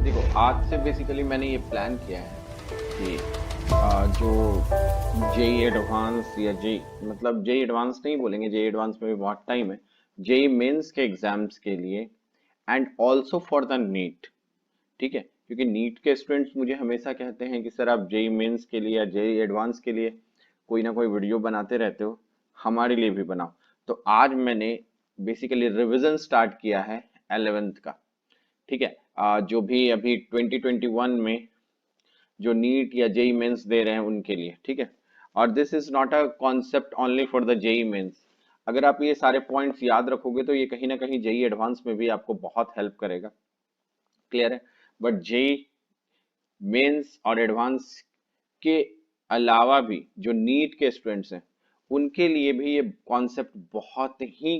देखो, आज से बेसिकली मैंने ये प्लान किया है कि जो जेई एडवांस या जेई, मतलब जेई एडवांस नहीं बोलेंगे, जेई एडवांस में भी बहुत टाइम है, जेई मेंस के एग्जाम्स के लिए and also for the NEET. ठीक है, क्योंकि नीट के स्टूडेंट्स मुझे हमेशा कहते हैं कि सर आप जेई मेंस के लिए या जेई एडवांस के लिए कोई ना कोई वीडियो बनाते रहते हो, हमारे लिए भी बनाओ। तो आज मैंने बेसिकली रिवीजन स्टार्ट किया है 11th का। ठीक है, जो भी अभी 2021 में जो नीट या जेई मेंस दे रहे हैं उनके लिए। ठीक है, और this is not a concept only for the JEE Mains. अगर आप ये सारे पॉइंट्स याद रखोगे तो ये कहीं ना कहीं जेई एडवांस में भी आपको बहुत हेल्प करेगा। क्लियर है? बट जेई मेंस और एडवांस के अलावा भी जो नीट के स्टूडेंट्स हैं उनके लिए भी ये कॉन्सेप्ट बहुत ही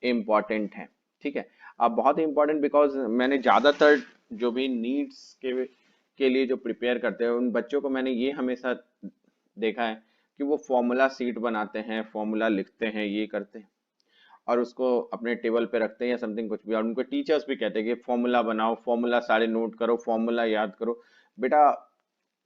इम्पॉर्टेंट है। ठीक है, अब बहुत इम्पॉर्टेंट बिकॉज मैंने ज़्यादातर जो भी नीड्स के लिए जो प्रिपेयर करते हैं उन बच्चों को मैंने ये हमेशा देखा है कि वो फॉर्मूला सीट बनाते हैं, फॉर्मूला लिखते हैं, ये करते हैं और उसको अपने टेबल पे रखते हैं या समथिंग कुछ भी, और उनको टीचर्स भी कहते हैं कि फॉर्मूला बनाओ, फॉर्मूला सारे नोट करो, फॉर्मूला याद करो। बेटा,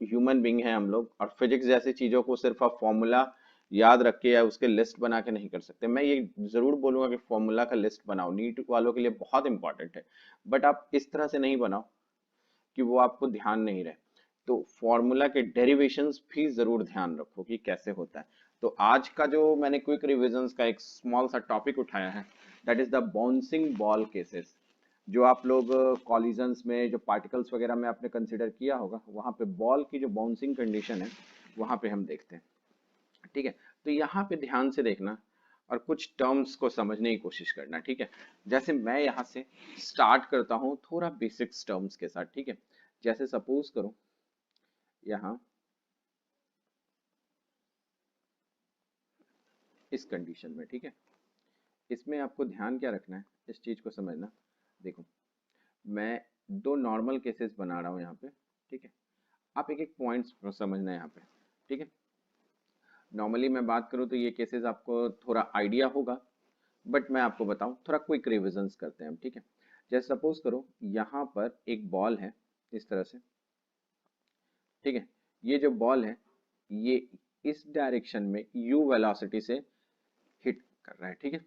ह्यूमन बींग है हम लोग, और फिजिक्स जैसी चीजों को सिर्फ आप फॉर्मूला याद रख के या उसके लिस्ट बना के नहीं कर सकते। मैं ये जरूर बोलूंगा कि फॉर्मूला का लिस्ट बनाओ, नीट वालों के लिए बहुत इंपॉर्टेंट है, बट आप इस तरह से नहीं बनाओ कि वो आपको दैन नहीं रहे। तो फॉर्मूला के डेरिवेशंस भी जरूर ध्यान रखो कि कैसे होता है। तो आज का जो मैंने क्विक रिविजन्स का एक स्मॉल सा टॉपिक उठाया है, that is the bouncing ball cases. जो आप लोग कॉलिजन्स में जो पार्टिकल्स वगैरह में आपने कंसिडर किया होगा, वहां पे बॉल की जो बाउंसिंग कंडीशन है वहां पे हम देखते हैं। ठीक है, तो यहाँ पे ध्यान से देखना और कुछ टर्म्स को समझने की कोशिश करना। ठीक है, जैसे मैं यहाँ से स्टार्ट करता हूँ थोड़ा बेसिक्स टर्म्स के साथ। ठीक है, जैसे सपोज करो यहाँ इस कंडीशन में। ठीक है, इसमें आपको ध्यान क्या रखना है, इस चीज को समझना। देखो, मैं दो नॉर्मल केसेस बना रहा हूँ यहाँ पे। ठीक है, आप एक एक पॉइंट्स समझना है यहाँ पे। ठीक है, नॉर्मली मैं बात करूँ तो ये केसेस आपको थोड़ा आइडिया होगा, बट मैं आपको बताऊं, थोड़ा क्विक रिविजन्स करते हैं हम। ठीक है, जैसे सपोज करो यहाँ पर एक बॉल है इस तरह से। ठीक है, ये जो बॉल है ये इस डायरेक्शन में यू वेलोसिटी से हिट कर रहा है। ठीक है,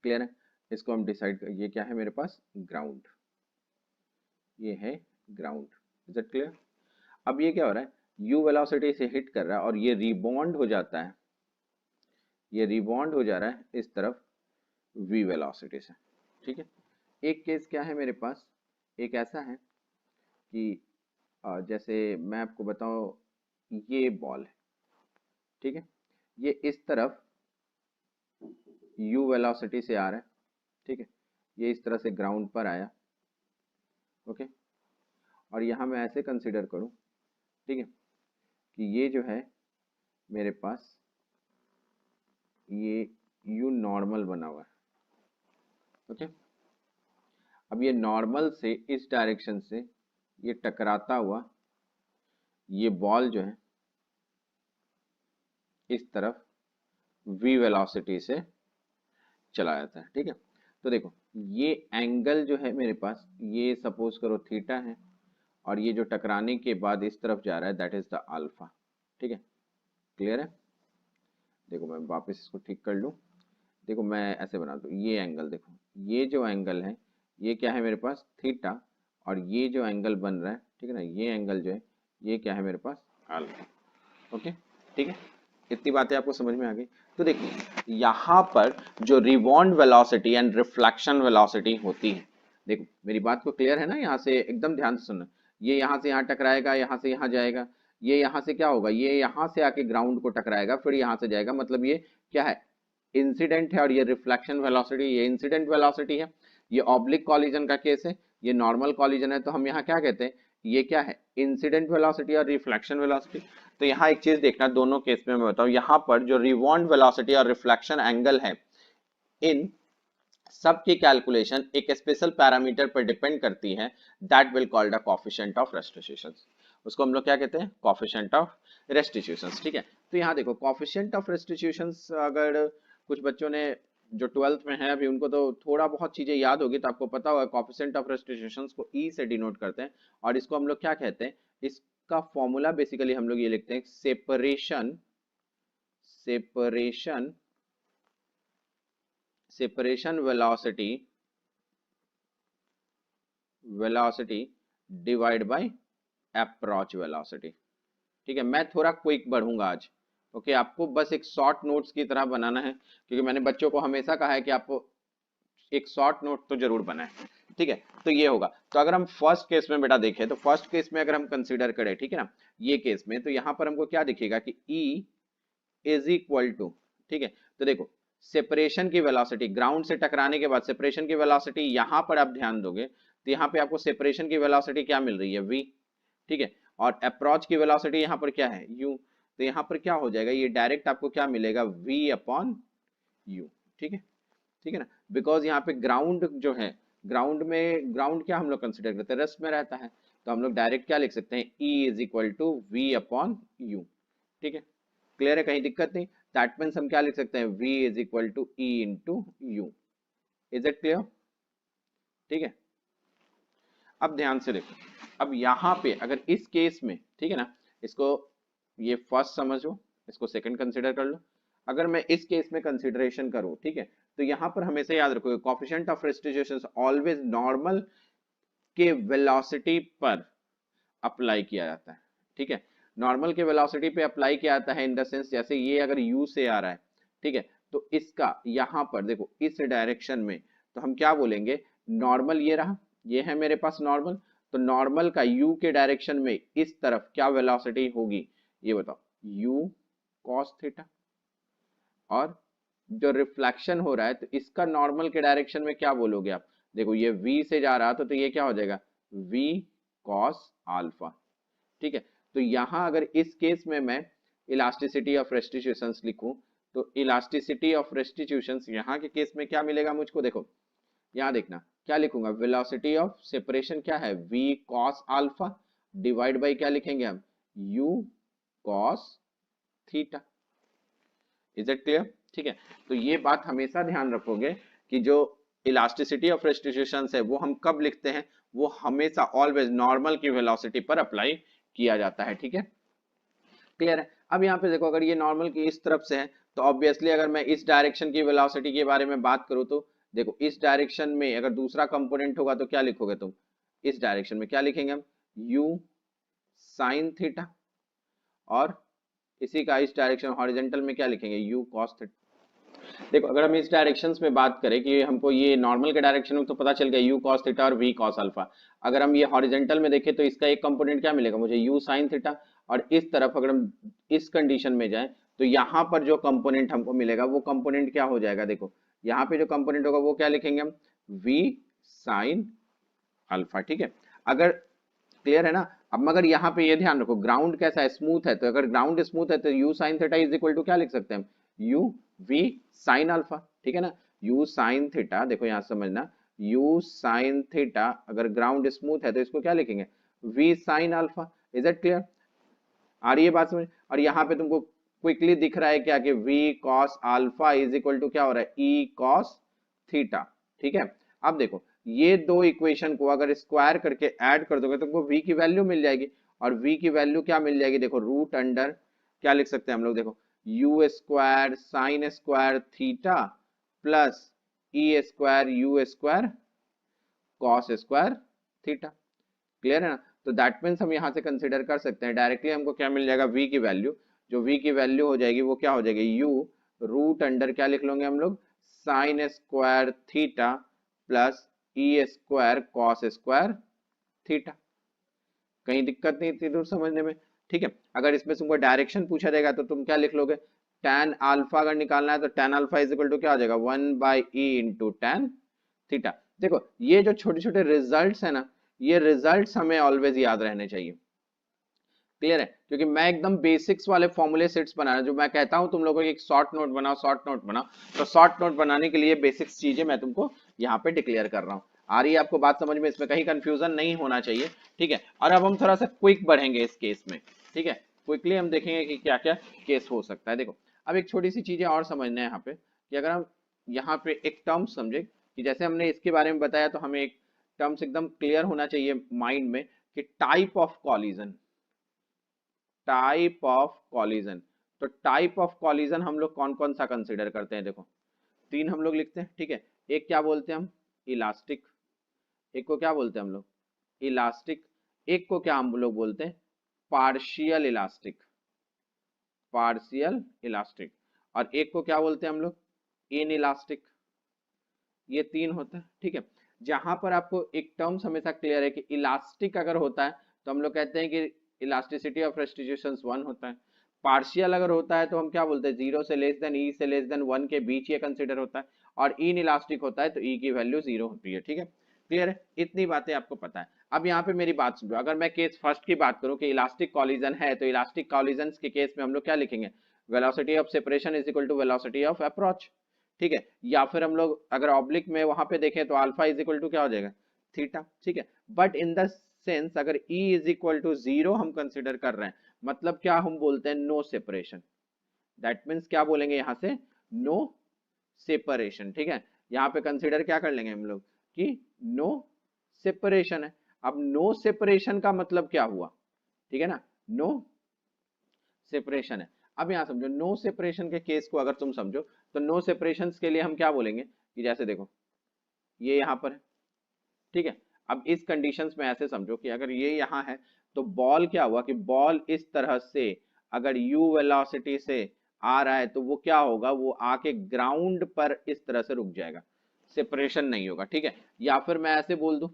क्लियर है? इसको हम डिसाइड कर, ये क्या है मेरे पास, ग्राउंड, ये है ग्राउंड। Is it clear? अब ये क्या हो रहा है, यू वेलोसिटी से हिट कर रहा है और ये रिबॉन्ड हो जाता है, ये रिबॉन्ड हो जा रहा है इस तरफ वी वेलोसिटी से। ठीक है, एक केस क्या है मेरे पास, एक ऐसा है कि जैसे मैं आपको बताऊं, ये बॉल है। ठीक है, ये इस तरफ यू वेलोसिटी से आ रहा है। ठीक है, ये इस तरह से ग्राउंड पर आया। ओके, और यहाँ मैं ऐसे कंसिडर करूं, ठीक है, कि ये जो है मेरे पास ये यू नॉर्मल बना हुआ है। ओके, अब ये नॉर्मल से इस डायरेक्शन से ये टकराता हुआ ये बॉल जो है इस तरफ v वेलोसिटी से चला जाता है। ठीक है, तो देखो ये एंगल जो है मेरे पास, ये सपोज करो थीटा है, और ये जो टकराने के बाद इस तरफ जा रहा है दैट इज द अल्फा। ठीक है, क्लियर है? देखो मैं वापस इसको ठीक कर लूँ। देखो मैं ऐसे बना दूँ, ये एंगल देखो, ये जो एंगल है ये क्या है मेरे पास, थीटा, और ये जो एंगल बन रहा है, ठीक है ना, ये एंगल जो है ये क्या है मेरे पास, अल्फा। ओके, ठीक है, इतनी बातें आपको समझ में आ गई। तो देखो यहाँ पर जो rebound velocity and reflection velocity होती है, देखो मेरी बात को क्लियर है ना, यहाँ से एकदम ध्यान से सुनना। ये यहाँ से यहाँ टकराएगा, यहाँ से यहाँ जाएगा, ये यहाँ से क्या होगा, ये यहाँ से आके ग्राउंड को टकराएगा, फिर यहाँ से जाएगा, मतलब ये क्या है, इंसिडेंट है। और ये रिफ्लेक्शन वेलोसिटी, ये इंसिडेंट वेलोसिटी है। ये ऑब्लिक कॉलिजन का केस है, ये नॉर्मल कॉलिजन है, तो हम यहाँ क्या कहते हैं, ये क्या है, इंसिडेंट वेलोसिटी और रिफ्लेक्शन वेलोसिटी। तो यहाँ एक चीज देखना, दोनों केस में मैं बताऊं, यहाँ पर जो रिवॉन्ड वेलोसिटी और रिफ्लेक्शन एंगल है, इन सब की कैलकुलेशन एक स्पेशल पैरामीटर पर डिपेंड करती है, that will called a coefficient of restitution. उसको हम लोग क्या कहते हैं, कोफिशिएंट ऑफ रेस्टिट्यूशन। ठीक है, तो यहाँ देखो कोफिशिएंट ऑफ रेस्टिट्यूशन, अगर कुछ बच्चों ने जो 12th में है अभी उनको तो थोड़ा बहुत चीजें याद होगी, तो आपको पता होगा कोएफिशिएंट ऑफ रेस्टिट्यूशंस को ई से डिनोट करते हैं, और इसको हम लोग क्या कहते हैं, इसका फॉर्मूला बेसिकली हम लोग ये लिखते हैं, separation separation separation velocity divide by approach velocity. ठीक है, मैं थोड़ा क्विक बढ़ूंगा आज। ओके, आपको बस एक शॉर्ट नोट्स की तरह बनाना है, क्योंकि मैंने बच्चों को हमेशा कहा है कि आपको एक शॉर्ट नोट तो जरूर बनाए। ठीक है, तो ये होगा। तो अगर हम फर्स्ट केस में बेटा देखें, तो फर्स्ट केस में अगर हम कंसीडर करें, ठीक है ना, ये केस में, तो यहां पर हमको क्या दिखेगा कि E इज इक्वल टू, ठीक है, तो देखो सेपरेशन की वेलोसिटी, ग्राउंड से टकराने के बाद सेपरेशन की वेलोसिटी, यहां पर आप ध्यान दोगे तो यहां पे आपको सेपरेशन की वेलोसिटी क्या मिल रही है, v। ठीक है, और अप्रोच की वेलोसिटी यहां पर क्या है, u। तो यहां पर क्या हो जाएगा, ये डायरेक्ट आपको क्या मिलेगा, v अपॉन u। ठीक है, ठीक है ना, बिकॉज यहाँ पे ग्राउंड जो है, ग्राउंड क्या हम लोग कंसिडर करते हैं, रेस्ट में रहता है, तो हम लोग डायरेक्ट क्या लिख सकते हैं, E is equal to V upon U. ठीक है, क्लियर है, कहीं दिक्कत नहीं। दैट मीन्स हम क्या लिख सकते हैं, V is equal to E into U. Is it clear? ठीक है, अब ध्यान से देखो, अब यहाँ पे अगर इस केस में, ठीक है ना, इसको ये फर्स्ट समझो, इसको सेकंड कंसीडर कर लो। अगर मैं इस केस में कंसीडरेशन करूं, ठीक है, तो यहां पर हमेशा याद रखोगे coefficient of restitution always normal के वेलोसिटी पर अप्लाई किया जाता है। ठीक है, नॉर्मल के वेलोसिटी पे अप्लाई किया जाता है इन द सेंस, जैसे ये अगर u से आ रहा है, ठीक है, तो इसका यहां पर देखो इस डायरेक्शन में, तो हम क्या बोलेंगे, नॉर्मल ये रहा, ये है मेरे पास नॉर्मल, तो नॉर्मल का u के डायरेक्शन में इस तरफ क्या वेलोसिटी होगी, ये बताओ, u cos थीटा। और जो रिफ्लेक्शन हो रहा है, तो इसका नॉर्मल के डायरेक्शन में क्या बोलोगे आप, देखो ये v से जा रहा तो ये क्या हो जाएगा, v cos अल्फा। ठीक है, तो यहां अगर इस केस में मैं इलास्टिसिटी ऑफ रेस्टिट्यूशंस लिखूं, तो इलास्टिसिटी ऑफ रेस्टिट्यूशंस यहां के केस में क्या मिलेगा मुझको, देखो यहां देखना क्या लिखूंगा, वेलोसिटी ऑफ सेपरेशन क्या है, v cos alpha divide by क्या लिखेंगे हम, u cos theta. Is it clear? ठीक है, तो ये बात हमेशा ध्यान रखोगे कि जो इलास्टिसिटी ऑफ रेस्टिट्यूशंस है वो हम कब लिखते हैं, वो हमेशा ऑलवेज नॉर्मल की वेलोसिटी पर अप्लाई किया जाता है। ठीक है, क्लियर है। अब यहाँ पे देखो, अगर ये नॉर्मल की इस तरफ से है, तो ऑब्वियसली अगर मैं इस डायरेक्शन की वेलोसिटी के बारे में बात करूँ, तो देखो इस डायरेक्शन में अगर दूसरा कंपोनेंट होगा तो क्या लिखोगे तुम, इस डायरेक्शन में क्या लिखेंगे हम, u साइन थीटा, और इसी का इस डायरेक्शन हॉरिजॉन्टल में क्या लिखेंगे, u cos थीटा। देखो अगर हम इस डायरेक्शंस में बात करें कि हमको ये नॉर्मल के डायरेक्शन में, तो पता चल गया u cos थीटा और v cos अल्फा। अगर हम ये हॉरिजॉन्टल में देखें तो इसका एक कंपोनेंट क्या मिलेगा मुझे, u sin थीटा। और इस तरफ अगर हम इस कंडीशन में जाएं, तो यहाँ पर जो कंपोनेंट हमको मिलेगा वो कंपोनेंट क्या हो जाएगा, देखो यहाँ पे जो कंपोनेंट होगा वो क्या लिखेंगे हम, v sin अल्फा। ठीक है, अगर क्लियर है ना। अब मगर यहाँ पे ये ध्यान रखो, ग्राउंड कैसा है, स्मूथ है, तो अगर ग्राउंड स्मूथ है तो u sin theta is equal to क्या लिख सकते हैं हम, u v sin अल्फा। ठीक है ना, u sin थीटा, देखो यहाँ समझना, u sin थीटा अगर ग्राउंड स्मूथ है तो इसको क्या लिखेंगे, v sin alpha. Is it clear? आ रही है बात समझ? और यहाँ पे तुमको क्विकली दिख रहा है क्या कि v cos alpha is equal to क्या हो रहा है, e cos थीटा। ठीक है, अब देखो ये दो इक्वेशन को अगर स्क्वायर करके ऐड कर दोगे तो तुमको v की वैल्यू मिल जाएगी, और v की वैल्यू क्या मिल जाएगी, देखो रूट अंडर क्या लिख सकते हैं हम लोग, देखो u square sine square theta plus e square u square cos square theta. Clear है ना, तो दैट मीन्स हम यहाँ से कंसिडर कर सकते हैं डायरेक्टली, हमको क्या मिल जाएगा, v की वैल्यू, जो v की वैल्यू हो जाएगी वो क्या हो जाएगी, u रूट अंडर क्या लिख लोगे हम लोग, sine square theta plus e square cos square theta. कहीं दिक्कत नहीं थी दूर समझने में? ठीक है, अगर इसमें तुमको डायरेक्शन पूछा जाएगा तो तुम क्या लिख लोगे, tan अल्फा अगर निकालना है तो tan alpha is equal to क्या हो जाएगा, 1/e इंटू tan थीटा। देखो ये जो छोटे छोटे रिजल्ट्स है ना, ये रिजल्ट्स हमें ऑलवेज याद रहने चाहिए। क्लियर है, क्योंकि मैं एकदम बेसिक्स वाले फॉर्मूले सेट्स बना रहा हूं, जो मैं कहता हूं तुम लोगों को एक शॉर्ट नोट बनाओ, शॉर्ट नोट बनाओ, तो शॉर्ट नोट बनाने के लिए बेसिक्स चीजें मैं तुमको यहाँ पे डिक्लेयर कर रहा हूँ। आ रही है आपको बात समझ में, इसमें कहीं कंफ्यूजन नहीं होना चाहिए। ठीक है, और अब हम थोड़ा सा क्विक बढ़ेंगे इस केस में। ठीक है, क्विकली हम देखेंगे कि क्या क्या केस हो सकता है। देखो अब एक छोटी सी चीजें और समझना है यहाँ पे, कि अगर हम यहाँ पे एक टर्म समझे कि जैसे हमने इसके बारे में बताया तो हमें एक टर्म्स एकदम क्लियर होना चाहिए माइंड में कि type of collision, type of collision. तो टाइप ऑफ कॉलिजन हम लोग कौन कौन सा कंसिडर करते हैं, देखो तीन हम लोग लिखते हैं, ठीक है। एक क्या बोलते हैं हम, इलास्टिक, एक को क्या बोलते हैं हम लोग, इलास्टिक, एक को क्या हम लोग बोलते हैं, पार्शियल इलास्टिक, पार्शियल इलास्टिक, और एक को क्या बोलते हैं हम लोग, इन इलास्टिक। ये तीन होता है, ठीक है। जहां पर आपको एक टर्म्स हमेशा क्लियर है कि इलास्टिक अगर होता है तो हम लोग कहते हैं कि इलास्टिसिटी ऑफ रेस्टिट्यूशन 1 होता है। पार्शियल अगर होता है तो हम क्या बोलते हैं, 0 से लेस देन ई से लेस देन 1 के बीच ये कंसिडर होता है। और इन इलास्टिक होता है तो ई की वैल्यू 0 होती है, ठीक है। क्लियर है, इतनी बातें आपको पता है। अब यहाँ पे मेरी बात सुनो, अगर मैं केस फर्स्ट की बात करूं कि इलास्टिक कॉलिजन है तो इलास्टिक कॉलिजन के केस में हम लोग क्या लिखेंगे, velocity of separation is equal to velocity of approach, ठीक है। या फिर हम लोग अगर ऑब्लिक में वहां पे देखें तो अल्फा इज इक्वल टू क्या हो जाएगा, थीटा, ठीक है। बट इन द सेंस अगर E इज इक्वल टू 0 हम कंसिडर कर रहे हैं, मतलब क्या हम बोलते हैं, नो सेपरेशन। दैट मीन्स क्या बोलेंगे यहाँ से, नो सेपरेशन, ठीक है। यहाँ पे कंसिडर क्या कर लेंगे हम लोग कि नो सेपरेशन है। अब नो सेपरेशन का मतलब क्या हुआ, ठीक है ना, नो सेपरेशन है। अब यहां समझो, नो सेपरेशन के केस को अगर तुम समझो तो नो सेपरेशन के लिए हम क्या बोलेंगे कि जैसे देखो ये यहां पर है, ठीक है। अब इस कंडीशंस में ऐसे समझो कि अगर ये यहां है तो बॉल क्या हुआ कि बॉल इस तरह से अगर u वेलोसिटी से आ रहा है तो वो क्या होगा, वो आके ग्राउंड पर इस तरह से रुक जाएगा, सेपरेशन नहीं होगा, ठीक है। या फिर मैं ऐसे बोल दूं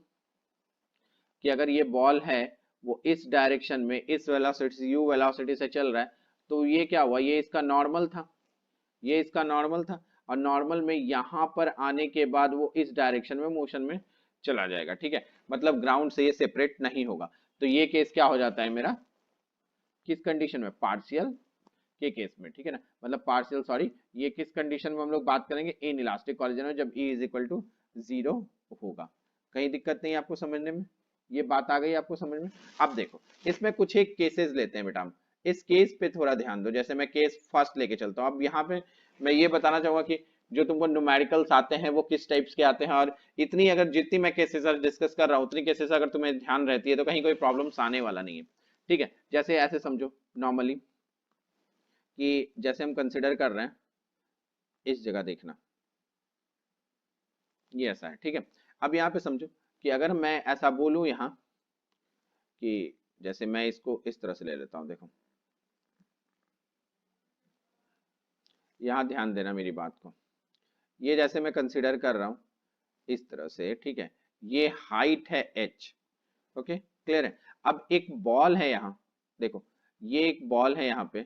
कि अगर ये बॉल है वो इस डायरेक्शन में इस वेलोसिटी u वेलोसिटी से चल रहा है तो ये क्या हुआ, ये इसका नॉर्मल था, ये इसका नॉर्मल था, और नॉर्मल में यहां पर आने के बाद वो इस डायरेक्शन में मोशन में चला जाएगा, ठीक है। मतलब ग्राउंड से ये सेपरेट नहीं होगा। तो ये केस क्या हो जाता है मेरा, किस कंडीशन में, पार्शियल के केस में, ठीक है ना, मतलब पार्शियल, सॉरी, ये किस कंडीशन में हम लोग बात करेंगे, इन इलास्टिक कॉलिजन में, जब E इज इक्वल टू 0 होगा। कहीं दिक्कत नहीं है आपको समझने में, ये बात आ गई आपको समझ में। अब देखो इसमें कुछ एक केसेस लेते हैं बेटा हम, इस केस पे थोड़ा ध्यान दो। जैसे मैं केस फर्स्ट लेके चलता हूँ। अब यहाँ पे मैं ये बताना चाहूंगा कि जो तुमको न्यूमेरिकल्स आते हैं वो किस टाइप्स के आते हैं, और इतनी अगर जितनी मैं केसेस डिस्कस कर रहा हूँ उतनी केसेस अगर तुम्हें ध्यान रहती है तो कहीं कोई प्रॉब्लम्स आने वाला नहीं है, ठीक है। जैसे ऐसे समझो नॉर्मली कि जैसे हम कंसिडर कर रहे हैं, इस जगह देखना, ये ऐसा है, ठीक है। अब यहाँ पे समझो कि अगर मैं ऐसा बोलूं यहाँ कि जैसे मैं इसको इस तरह से ले लेता हूं, देखो यहाँ ध्यान देना मेरी बात को, ये जैसे मैं कंसिडर कर रहा हूं इस तरह से, ठीक है। ये हाइट है h, ओके क्लियर है। अब एक बॉल है यहाँ, देखो ये एक बॉल है यहाँ पे,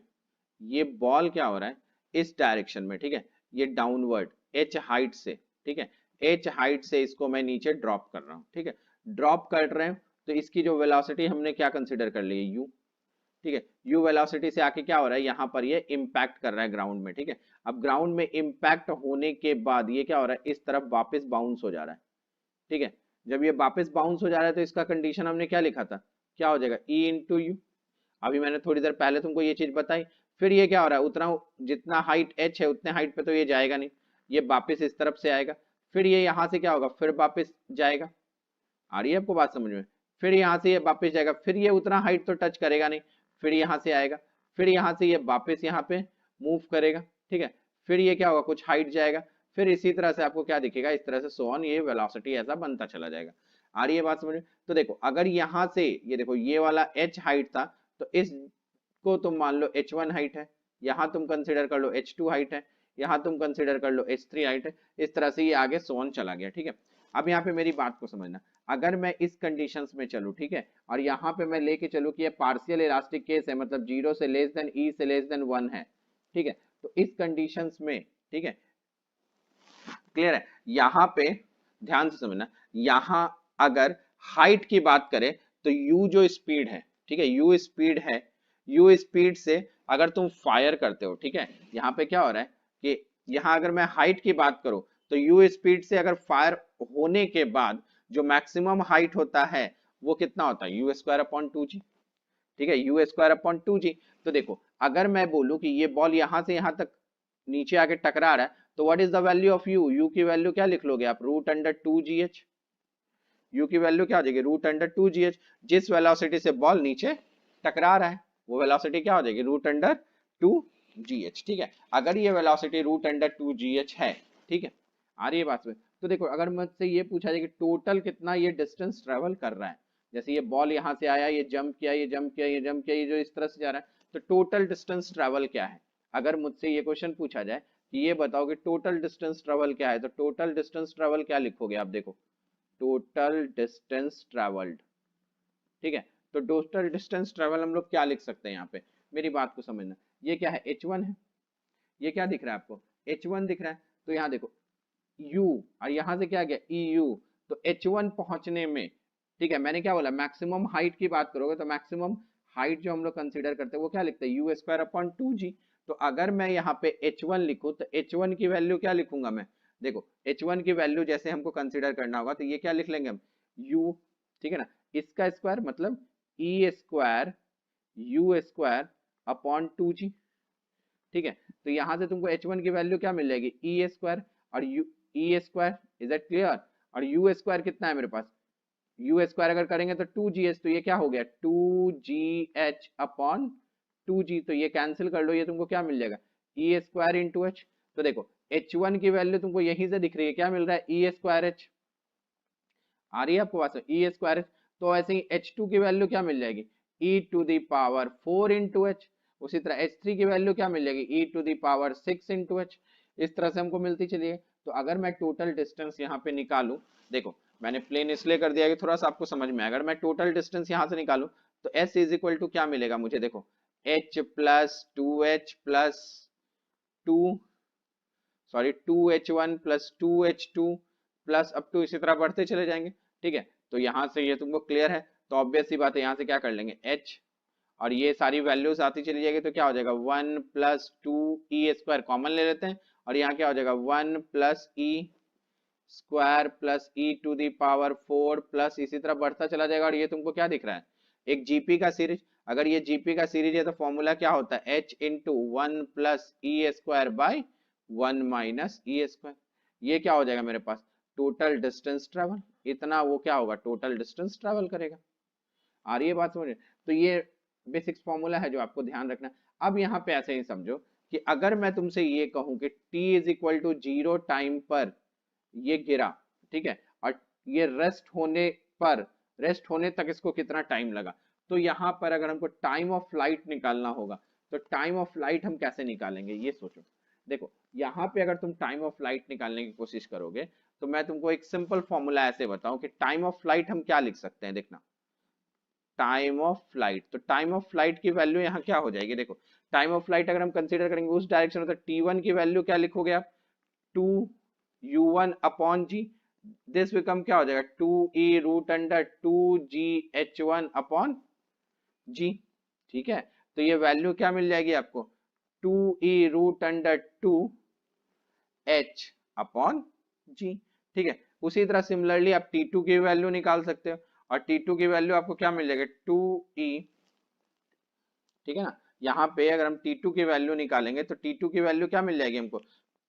ये बॉल क्या हो रहा है इस डायरेक्शन में, ठीक है, ये डाउनवर्ड h हाइट से, ठीक है, h हाइट से इसको मैं नीचे ड्रॉप कर रहा हूँ, ठीक है। ड्रॉप कर रहे हैं तो इसकी जो वेलोसिटी हमने क्या कंसिडर कर ली है, u, ठीक है। u वेलोसिटी से आके क्या हो रहा है, यहाँ पर ये इम्पैक्ट कर रहा है ग्राउंड में, ठीक है। अब ग्राउंड में इम्पैक्ट होने के बाद ये क्या हो रहा है, इस तरफ वापस बाउंस हो जा रहा है, ठीक है। जब ये वापस बाउंस हो जा रहा है तो इसका कंडीशन हमने क्या लिखा था, क्या हो जाएगा, E इंटू यू। अभी मैंने थोड़ी देर पहले तुमको ये चीज बताई। फिर ये क्या हो रहा है, उतना जितना हाइट h है उतने हाइट पे तो ये जाएगा नहीं, ये वापस इस तरफ से आएगा, फिर ये यहाँ से क्या होगा, फिर वापस जाएगा। आ रही है आपको बात समझ में, फिर यहाँ से ये वापस जाएगा, फिर ये उतना हाइट तो टच करेगा नहीं, फिर यहाँ से आएगा, फिर यहाँ से ये वापस यहाँ पे मूव करेगा, ठीक है। फिर ये क्या होगा, कुछ हाइट जाएगा, फिर इसी तरह से आपको क्या दिखेगा, इस तरह से सो ऑन, ये वेलोसिटी ऐसा बनता चला जाएगा। आ रही है बात समझ में। तो देखो अगर यहाँ से ये देखो ये वाला h हाइट था तो इसको तुम मान लो h1 हाइट है, यहाँ तुम कंसिडर कर लो h2 हाइट है, यहाँ तुम कंसिडर कर लो h3 हाइट है, इस तरह से ये आगे सो ऑन चला गया, ठीक है। अब यहाँ पे मेरी बात को समझना, अगर मैं इस कंडीशंस में चलूं, ठीक है, और यहाँ पे मैं लेके चलूं कि ये पार्शियल इलास्टिक केस है, मतलब 0 से लेस देन E से लेस देन 1 है, ठीक है। तो इस कंडीशंस में, ठीक है, क्लियर है, यहाँ पे ध्यान से समझना, यहाँ अगर हाइट की बात करें तो u जो स्पीड है, ठीक है, u स्पीड है, u स्पीड से अगर तुम फायर करते हो, ठीक है, यहाँ पे क्या हो रहा है कि यहाँ अगर मैं हाइट की बात करूं तो u स्पीड से अगर फायर होने के बाद जो मैक्सिमम हाइट होता है वो कितना होता है, u स्क्वायर अपॉन 2g, ठीक है, u स्क्वायर अपॉन 2g। तो देखो अगर मैं बोलूं कि ये बॉल यहां से यहां तक नीचे आके टकरा रहा है तो what is the value of you, you की वैल्यू क्या लिख लोगे आप, √2gh। यू की वैल्यू क्या हो जाएगी, √2gh। जिस वेलोसिटी से बॉल नीचे टकरा रहा है वो वेलोसिटी क्या हो जाएगी, √2gh। ठीक है, अगर ये वेलोसिटी √2gh है, ठीक है, आ रही है बात में। तो देखो अगर मुझसे ये पूछा जाए कि टोटल कितना ये डिस्टेंस ट्रेवल कर रहा है, जैसे ये बॉल यहाँ से आया, ये जंप किया, ये जंप किया, ये जंप किया, ये जो इस तरह से जा रहा है, तो टोटल डिस्टेंस ट्रेवल क्या है। अगर मुझसे ये क्वेश्चन पूछा जाए कि ये बताओ कि टोटल डिस्टेंस ट्रेवल क्या है, तो टोटल डिस्टेंस ट्रेवल क्या लिखोगे आप, देखो टोटल डिस्टेंस ट्रेवल्ड। ठीक है, तो टोटल डिस्टेंस ट्रेवल हम लोग क्या लिख सकते हैं यहाँ पे, मेरी बात को समझना। ये क्या है, h1 है, ये क्या दिख रहा है आपको, h1 दिख रहा है। तो यहाँ देखो u, और यहाँ से क्या गया eu, तो h1 पहुंचने में, ठीक है, मैंने क्या बोला, मैक्सिमम हाइट की बात करोगे तो मैक्सिमम हाइट जो हम लोग कंसीडर करते हैं वो क्या लिखते हैं, u²/2g। तो अगर मैं यहाँ पे h1 लिखूं तो h1 की वैल्यू क्या लिखूंगा मैं, देखो h1 की वैल्यू जैसे हमको कंसीडर करना होगा तो ये क्या लिख लेंगे हम, u, ठीक है ना, इसका स्क्वायर मतलब e²u²/2g। ठीक है, तो यहाँ से तुमको h1 की वैल्यू क्या मिल जाएगी, e² और e² इज दैट क्लियर, और u² कितना है मेरे पास, u² अगर करेंगे तो 2gh, तो ये क्या हो गया 2gh/2g, तो ये कैंसिल कर लो, ये तुमको क्या मिल जाएगा e² × h। तो देखो h1 की वैल्यू तुमको यहीं से दिख रही है, क्या मिल रहा है e²h, आ रही है आपको बात, e²h। तो ऐसे ही h2 की वैल्यू क्या मिल जाएगी e⁴ × h। उसी तरह h3 की वैल्यू क्या मिल जाएगी e⁶ × h। इस तरह से हमको मिलती चली है। तो अगर मैं टोटल डिस्टेंस यहाँ पे निकालूं, देखो मैंने प्लेन इसलिए कर दिया कि थोड़ा सा आपको समझ में, अगर मैं टोटल डिस्टेंस यहाँ से निकालूं तो s = क्या मिलेगा मुझे, देखो h + 2h + 2 sorry 2h1 + 2h2 plus up to इसी तरह बढ़ते चले जाएंगे। ठीक है, तो यहाँ से ये तुमको क्लियर है, तो ऑब्वियस सी बात है यहाँ से क्या कर लेंगे h, और ये सारी वैल्यूज आती चली जाएगी, तो क्या हो जाएगा 1 + 2e² कॉमन ले लेते हैं, और यहाँ क्या हो जाएगा 1 + e² + e⁴ प्लस इसी तरह बढ़ता चला जाएगा। और ये तुमको क्या दिख रहा है, एक जीपी का सीरीज। अगर ये जीपी का सीरीज है तो फॉर्मूला क्या होता है, h × 1 + e²/1 - e²। ये क्या हो जाएगा मेरे पास, टोटल डिस्टेंस ट्रेवल, इतना वो क्या होगा, टोटल डिस्टेंस ट्रेवल करेगा। आ रही है बात समझ, तो ये बेसिक्स फॉर्मूला है जो आपको ध्यान रखना। अब यहाँ पे ऐसे ही समझो कि अगर मैं तुमसे ये कहूं कि t = 0 टाइम पर ये गिरा, ठीक है, और ये रेस्ट होने तक इसको कितना टाइम लगा, तो यहाँ पर अगर हमको टाइम ऑफ फ्लाइट निकालना होगा तो टाइम ऑफ फ्लाइट हम कैसे निकालेंगे, ये सोचो। देखो यहाँ पे अगर तुम टाइम ऑफ फ्लाइट निकालने की कोशिश करोगे तो मैं तुमको एक सिंपल फॉर्मूला ऐसे बताऊं कि टाइम ऑफ फ्लाइट हम क्या लिख सकते हैं, देखना टाइम ऑफ फ्लाइट, तो टाइम ऑफ फ्लाइट की वैल्यू यहाँ क्या हो जाएगी, देखो टाइम ऑफ फ्लाइट अगर हम कंसीडर करेंगे उस डायरेक्शन में तो t1 की वैल्यू क्या लिखोगे आप, 2u1/g, दिस बिकम क्या हो जाएगा 2e√2gh1/g। ठीक है, तो ये वैल्यू क्या मिल जाएगी आपको 2e√2h/g। ठीक है, उसी तरह सिमिलरली आप t2 की वैल्यू निकाल सकते हो, और t2 की वैल्यू आपको क्या मिल जाएगी 2e, ठीक है ना, यहाँ पे अगर हम t2 की वैल्यू निकालेंगे तो t2 की वैल्यू क्या मिल जाएगी हमको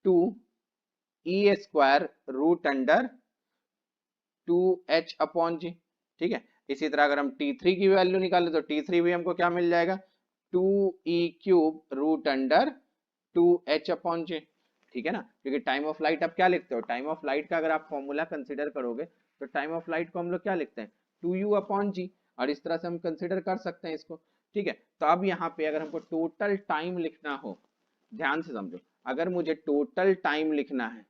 2e²√2h/g। ठीक है, इसी तरह अगर हम t3 की वैल्यू निकालें तो t3 भी हमको क्या मिल जाएगा 2e³ √2h/g। ठीक है ना, क्योंकि टाइम ऑफ लाइट आप क्या लिखते हो, टाइम ऑफ लाइट का अगर आप फॉर्मूला कंसीडर करोगे तो टाइम ऑफ लाइट को हम लोग क्या लिखते हैं 2u/g, और इस तरह से हम कंसीडर कर सकते हैं इसको। ठीक है, तो अब यहाँ पे अगर हमको टोटल टाइम लिखना हो, ध्यान से समझो, अगर मुझे टोटल टाइम लिखना है,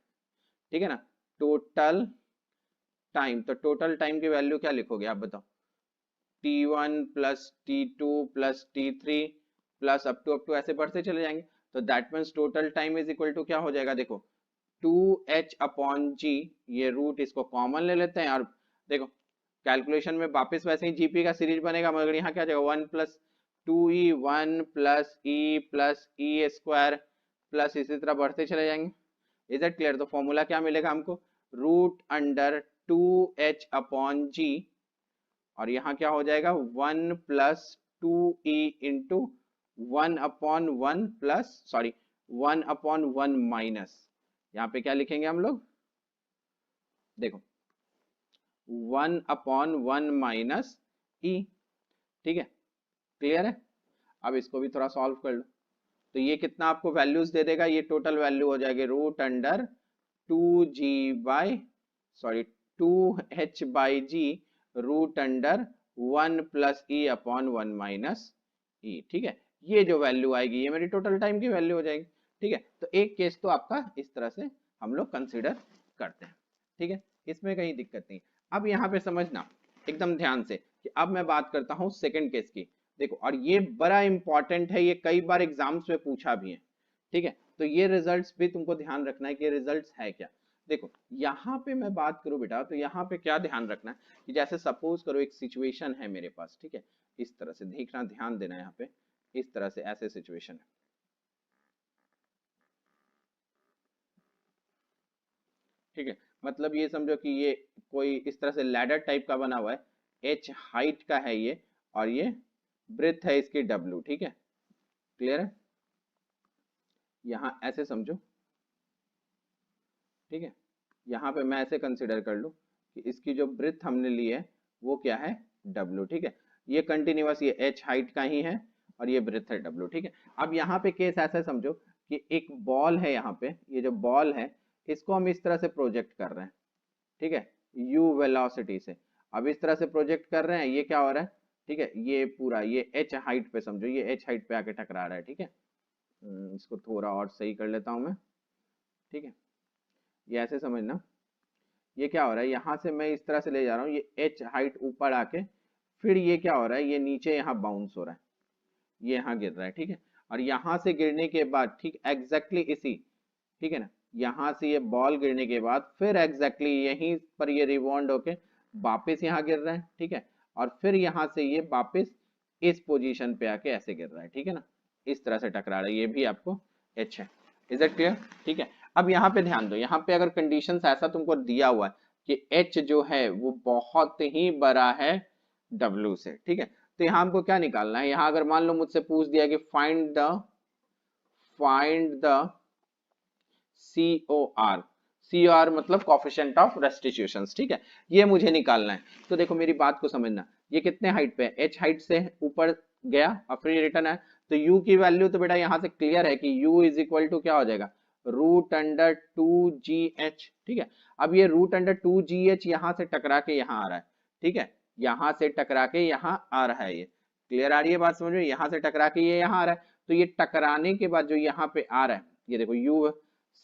ठीक है ना, टोटल टाइम, तो टोटल टाइम की वैल्यू क्या लिखोगे आप बताओ, t1 + t2 + t3 plus up to ऐसे बढ़ते चले जाएंगे, तो that means total time is equal to क्या हो जाएगा, देखो 2h/g, ये रूट इसको कॉमन ले लेते हैं, और देखो कैलकुलेशन में वापस वैसे ही जीपी का सीरीज बनेगा, मगर यहाँ क्या जाएगा 1 + 2e 1 + e + e² प्लस इसी तरह बढ़ते चले जाएंगे। इज इट क्लियर, तो फॉर्मूला क्या मिलेगा हमको √2h/g, और यहाँ क्या हो जाएगा 1 + 2e × 1/1 प्लस 1/1 माइनस, यहाँ पे क्या लिखेंगे हम लोग, देखो 1/1 माइनस ई, ठीक है, क्लियर है। अब इसको भी थोड़ा सॉल्व कर लो, तो ये कितना आपको वैल्यूज दे देगा, ये टोटल वैल्यू हो जाएगी root under 2g by sorry 2h/g root under 1 plus e upon 1 minus e, ठीक है। ये जो वैल्यू आएगी ये मेरी टोटल टाइम की वैल्यू हो जाएगी, ठीक है। तो एक केस तो आपका इस तरह से हम लोग कंसिडर करते हैं, ठीक है, इसमें कहीं दिक्कत नहीं। अब यहाँ पे समझना एकदम ध्यान से कि अब मैं बात करता हूँ सेकंड केस की, देखो, और ये बड़ा इंपॉर्टेंट है, ये कई बार एग्जाम्स में पूछा भी है, ठीक है। तो ये रिजल्ट्स भी तुमको ध्यान रखना है कि रिजल्ट्स है क्या। देखो यहाँ पे मैं बात करूं बेटा, तो यहाँ पे क्या ध्यान रखना है कि जैसे सपोज करो एक सिचुएशन है मेरे पास, ठीक है, इस तरह से देखना, ध्यान देना यहाँ पे, इस तरह से ऐसे सिचुएशन है, ठीक है। मतलब ये समझो कि ये कोई इस तरह से लैडर टाइप का बना हुआ है, h हाइट का है ये, और ये ब्रेथ है इसकी w, ठीक है, क्लियर है। यहाँ ऐसे समझो, ठीक है, यहाँ पे मैं ऐसे कंसिडर कर लूँ कि इसकी जो ब्रेथ हमने ली है वो क्या है, w, ठीक है। ये कंटिन्यूअस, ये h हाइट का ही है और ये ब्रेथ है w, ठीक है। अब यहाँ पे केस ऐसा समझो कि एक बॉल है यहाँ पे, ये जो बॉल है इसको हम इस तरह से प्रोजेक्ट कर रहे हैं, ठीक है, u वेलोसिटी से। अब इस तरह से प्रोजेक्ट कर रहे हैं, ये क्या हो रहा है, ठीक है, ये पूरा ये h हाइट पे समझो, ये h हाइट पे आके टकरा रहा है, ठीक है। इसको थोड़ा और सही कर लेता हूँ मैं, ठीक है। ये ऐसे समझना, ये क्या हो रहा है, यहाँ से मैं इस तरह से ले जा रहा हूँ, ये h हाइट ऊपर आके फिर ये क्या हो रहा है, ये नीचे यहाँ बाउंस हो रहा है, ये यहाँ गिर रहा है, ठीक है। और यहाँ से गिरने के बाद, ठीक एग्जैक्टली इसी, ठीक है ना, यहाँ से ये बॉल गिरने के बाद फिर एग्जैक्टली यहीं पर ये रिवॉन्ड होके वापस यहाँ गिर रहा है, ठीक है। और फिर यहाँ से ये वापस इस पोजीशन पे आके ऐसे गिर रहा है, ठीक है ना, इस तरह से टकरा रहा है, ये भी आपको h है। इज इट क्लियर, ठीक है। अब यहाँ पे ध्यान दो, यहाँ पे अगर कंडीशंस ऐसा तुमको दिया हुआ है कि h जो है वो बहुत ही बड़ा है w से, ठीक है, तो यहाँ हमको क्या निकालना है, यहाँ अगर मान लो मुझसे पूछ दिया कि फाइंड द COR, COR मतलब कोफिशिएंट ऑफ रेस्टिट्यूशंस, ठीक है, ये मुझे निकालना है। तो देखो मेरी बात को समझना, ये कितने हाइट पे है, h हाइट से ऊपर गया और फिर रिटर्न है, तो u की वैल्यू तो बेटा यहाँ से क्लियर है कि u इज इक्वल टू क्या हो जाएगा, रूट अंडर 2gh, ठीक है। अब ये रूट अंडर 2gh यहाँ से टकरा के यहाँ आ रहा है, ठीक है, यहाँ से टकरा के यहाँ आ रहा है, ये क्लियर आ रही है बात, समझ में, यहाँ से टकरा के ये यहाँ आ रहा है, तो ये टकराने के बाद जो यहाँ पे आ रहा है, ये देखो u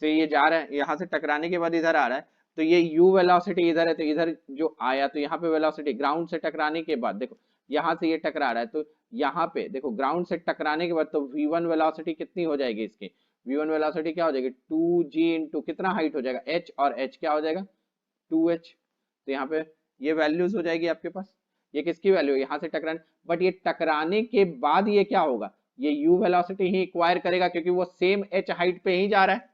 से ये जा रहा है, यहाँ से टकराने के बाद इधर आ रहा है, तो ये u वेलोसिटी इधर है, तो इधर जो आया तो यहाँ पे वेलोसिटी ग्राउंड से टकराने के बाद देखो यहाँ से ये टकरा रहा है, तो यहाँ पे देखो ग्राउंड से टकराने के बाद तो v1 वेलोसिटी कितनी हो जाएगी इसकी, v1 वेलोसिटी क्या हो जाएगी 2g इंटू कितना हाइट हो जाएगा h, और h क्या हो जाएगा 2h, तो यहाँ पे ये वैल्यूज हो जाएगी आपके पास, ये किसकी वैल्यू है यहाँ से टकराने, बट ये टकराने के बाद ये क्या होगा, ये u वेलोसिटी ही एक्वायर करेगा क्योंकि वो सेम h हाइट पे ही जा रहा है।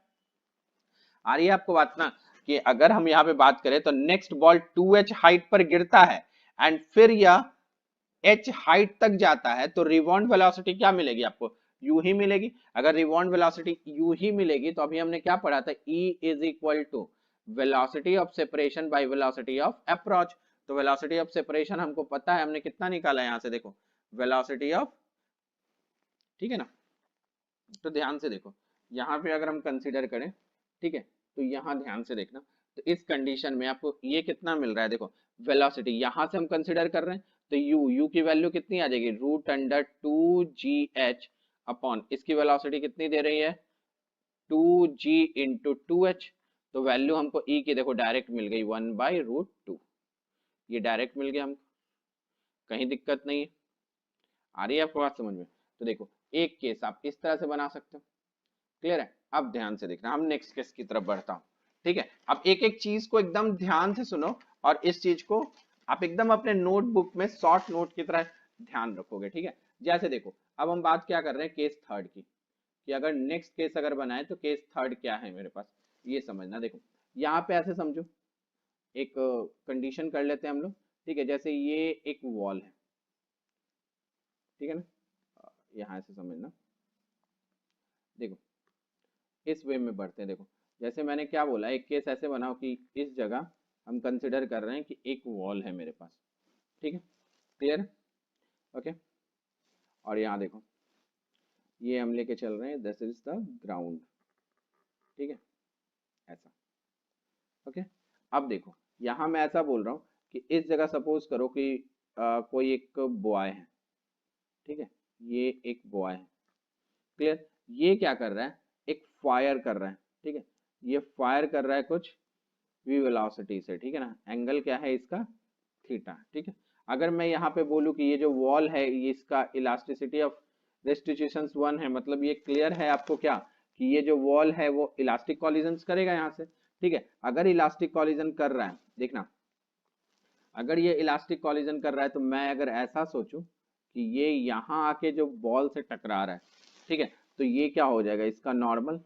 आ रही है आपको बात ना, कि अगर हम यहाँ पे बात करें तो नेक्स्ट बॉल 2h हाइट पर गिरता है एंड फिर यह h हाइट तक जाता है, तो रिवॉन्ड वेलोसिटी क्या मिलेगी आपको, u ही मिलेगी। अगर रिवॉन्ड वेलोसिटी u ही मिलेगी तो अभी हमने क्या पढ़ा था, E is equal to velocity of separation by velocity of approach. तो वेलोसिटी ऑफ सेपरेशन हमको पता है, हमने कितना निकाला यहाँ से, देखो वेलोसिटी ऑफ, ठीक है ना। तो ध्यान से देखो, यहाँ पे अगर हम कंसीडर करें, ठीक है, तो यहाँ ध्यान से देखना, तो इस कंडीशन में आपको ये कितना मिल रहा है, देखो वेलोसिटी यहाँ से हम कंसीडर कर रहे हैं, तो u की वैल्यू कितनी आ जाएगी, रूट अंडर 2gh अपॉन इसकी वेलोसिटी कितनी दे रही है 2g इंटू 2h, तो वैल्यू हमको e की देखो डायरेक्ट मिल गई 1/√2, ये डायरेक्ट मिल गया हमको, कहीं दिक्कत नहीं है। आ रही है आपको बात समझ में। तो देखो एक केस आप इस तरह से बना सकते हो, क्लियर है। अब ध्यान से देखना, हम नेक्स्ट केस की तरफ बढ़ता हूं, ठीक है। अब एक एक चीज को एकदम ध्यान से सुनो और इस चीज को आप एकदम अपने नोटबुक में शॉर्ट नोट की तरह ध्यान रखोगे, ठीक है। जैसे देखो अब हम बात क्या कर रहे हैं केस थर्ड की, कि अगर नेक्स्ट केस अगर बनाए तो केस थर्ड क्या है मेरे पास, ये समझना। देखो यहाँ पे ऐसे समझो, एक कंडीशन कर लेते हैं हम लोग, ठीक है, जैसे ये एक वॉल है, ठीक है ना, यहाँ ऐसे समझना, देखो इस वे में बढ़ते हैं, देखो जैसे मैंने क्या बोला, एक केस ऐसे बनाओ कि इस जगह हम कंसिडर कर रहे हैं कि एक वॉल है मेरे पास, ठीक है, क्लियर, ओके। और यहाँ देखो ये हम लेके चल रहे हैं, दिस इज द ग्राउंड, ठीक है, ऐसा, ओके। अब देखो यहाँ मैं ऐसा बोल रहा हूँ कि इस जगह सपोज करो कि कोई एक बॉय है, ठीक है, ये एक बॉय है, क्लियर। ये क्या कर रहा है, एक फायर कर रहा है, ठीक है, ये फायर कर रहा है कुछ वी वेलोसिटी से, ठीक है ना, एंगल क्या है इसका, थीटा, ठीक है। अगर मैं यहाँ पे बोलूँ कि ये जो वॉल है ये इसका इलास्टिसिटी ऑफ रेस्टिट्यूशन 1 है, मतलब ये क्लियर है आपको क्या कि ये जो वॉल है वो इलास्टिक कॉलिजन करेगा यहाँ से, ठीक है। अगर इलास्टिक कॉलिजन कर रहा है, देखना, अगर ये इलास्टिक कॉलिजन कर रहा है तो मैं अगर ऐसा सोचूं कि ये यहाँ आके जो बॉल से टकरा रहा है, ठीक है, तो ये क्या हो जाएगा, इसका नॉर्मल,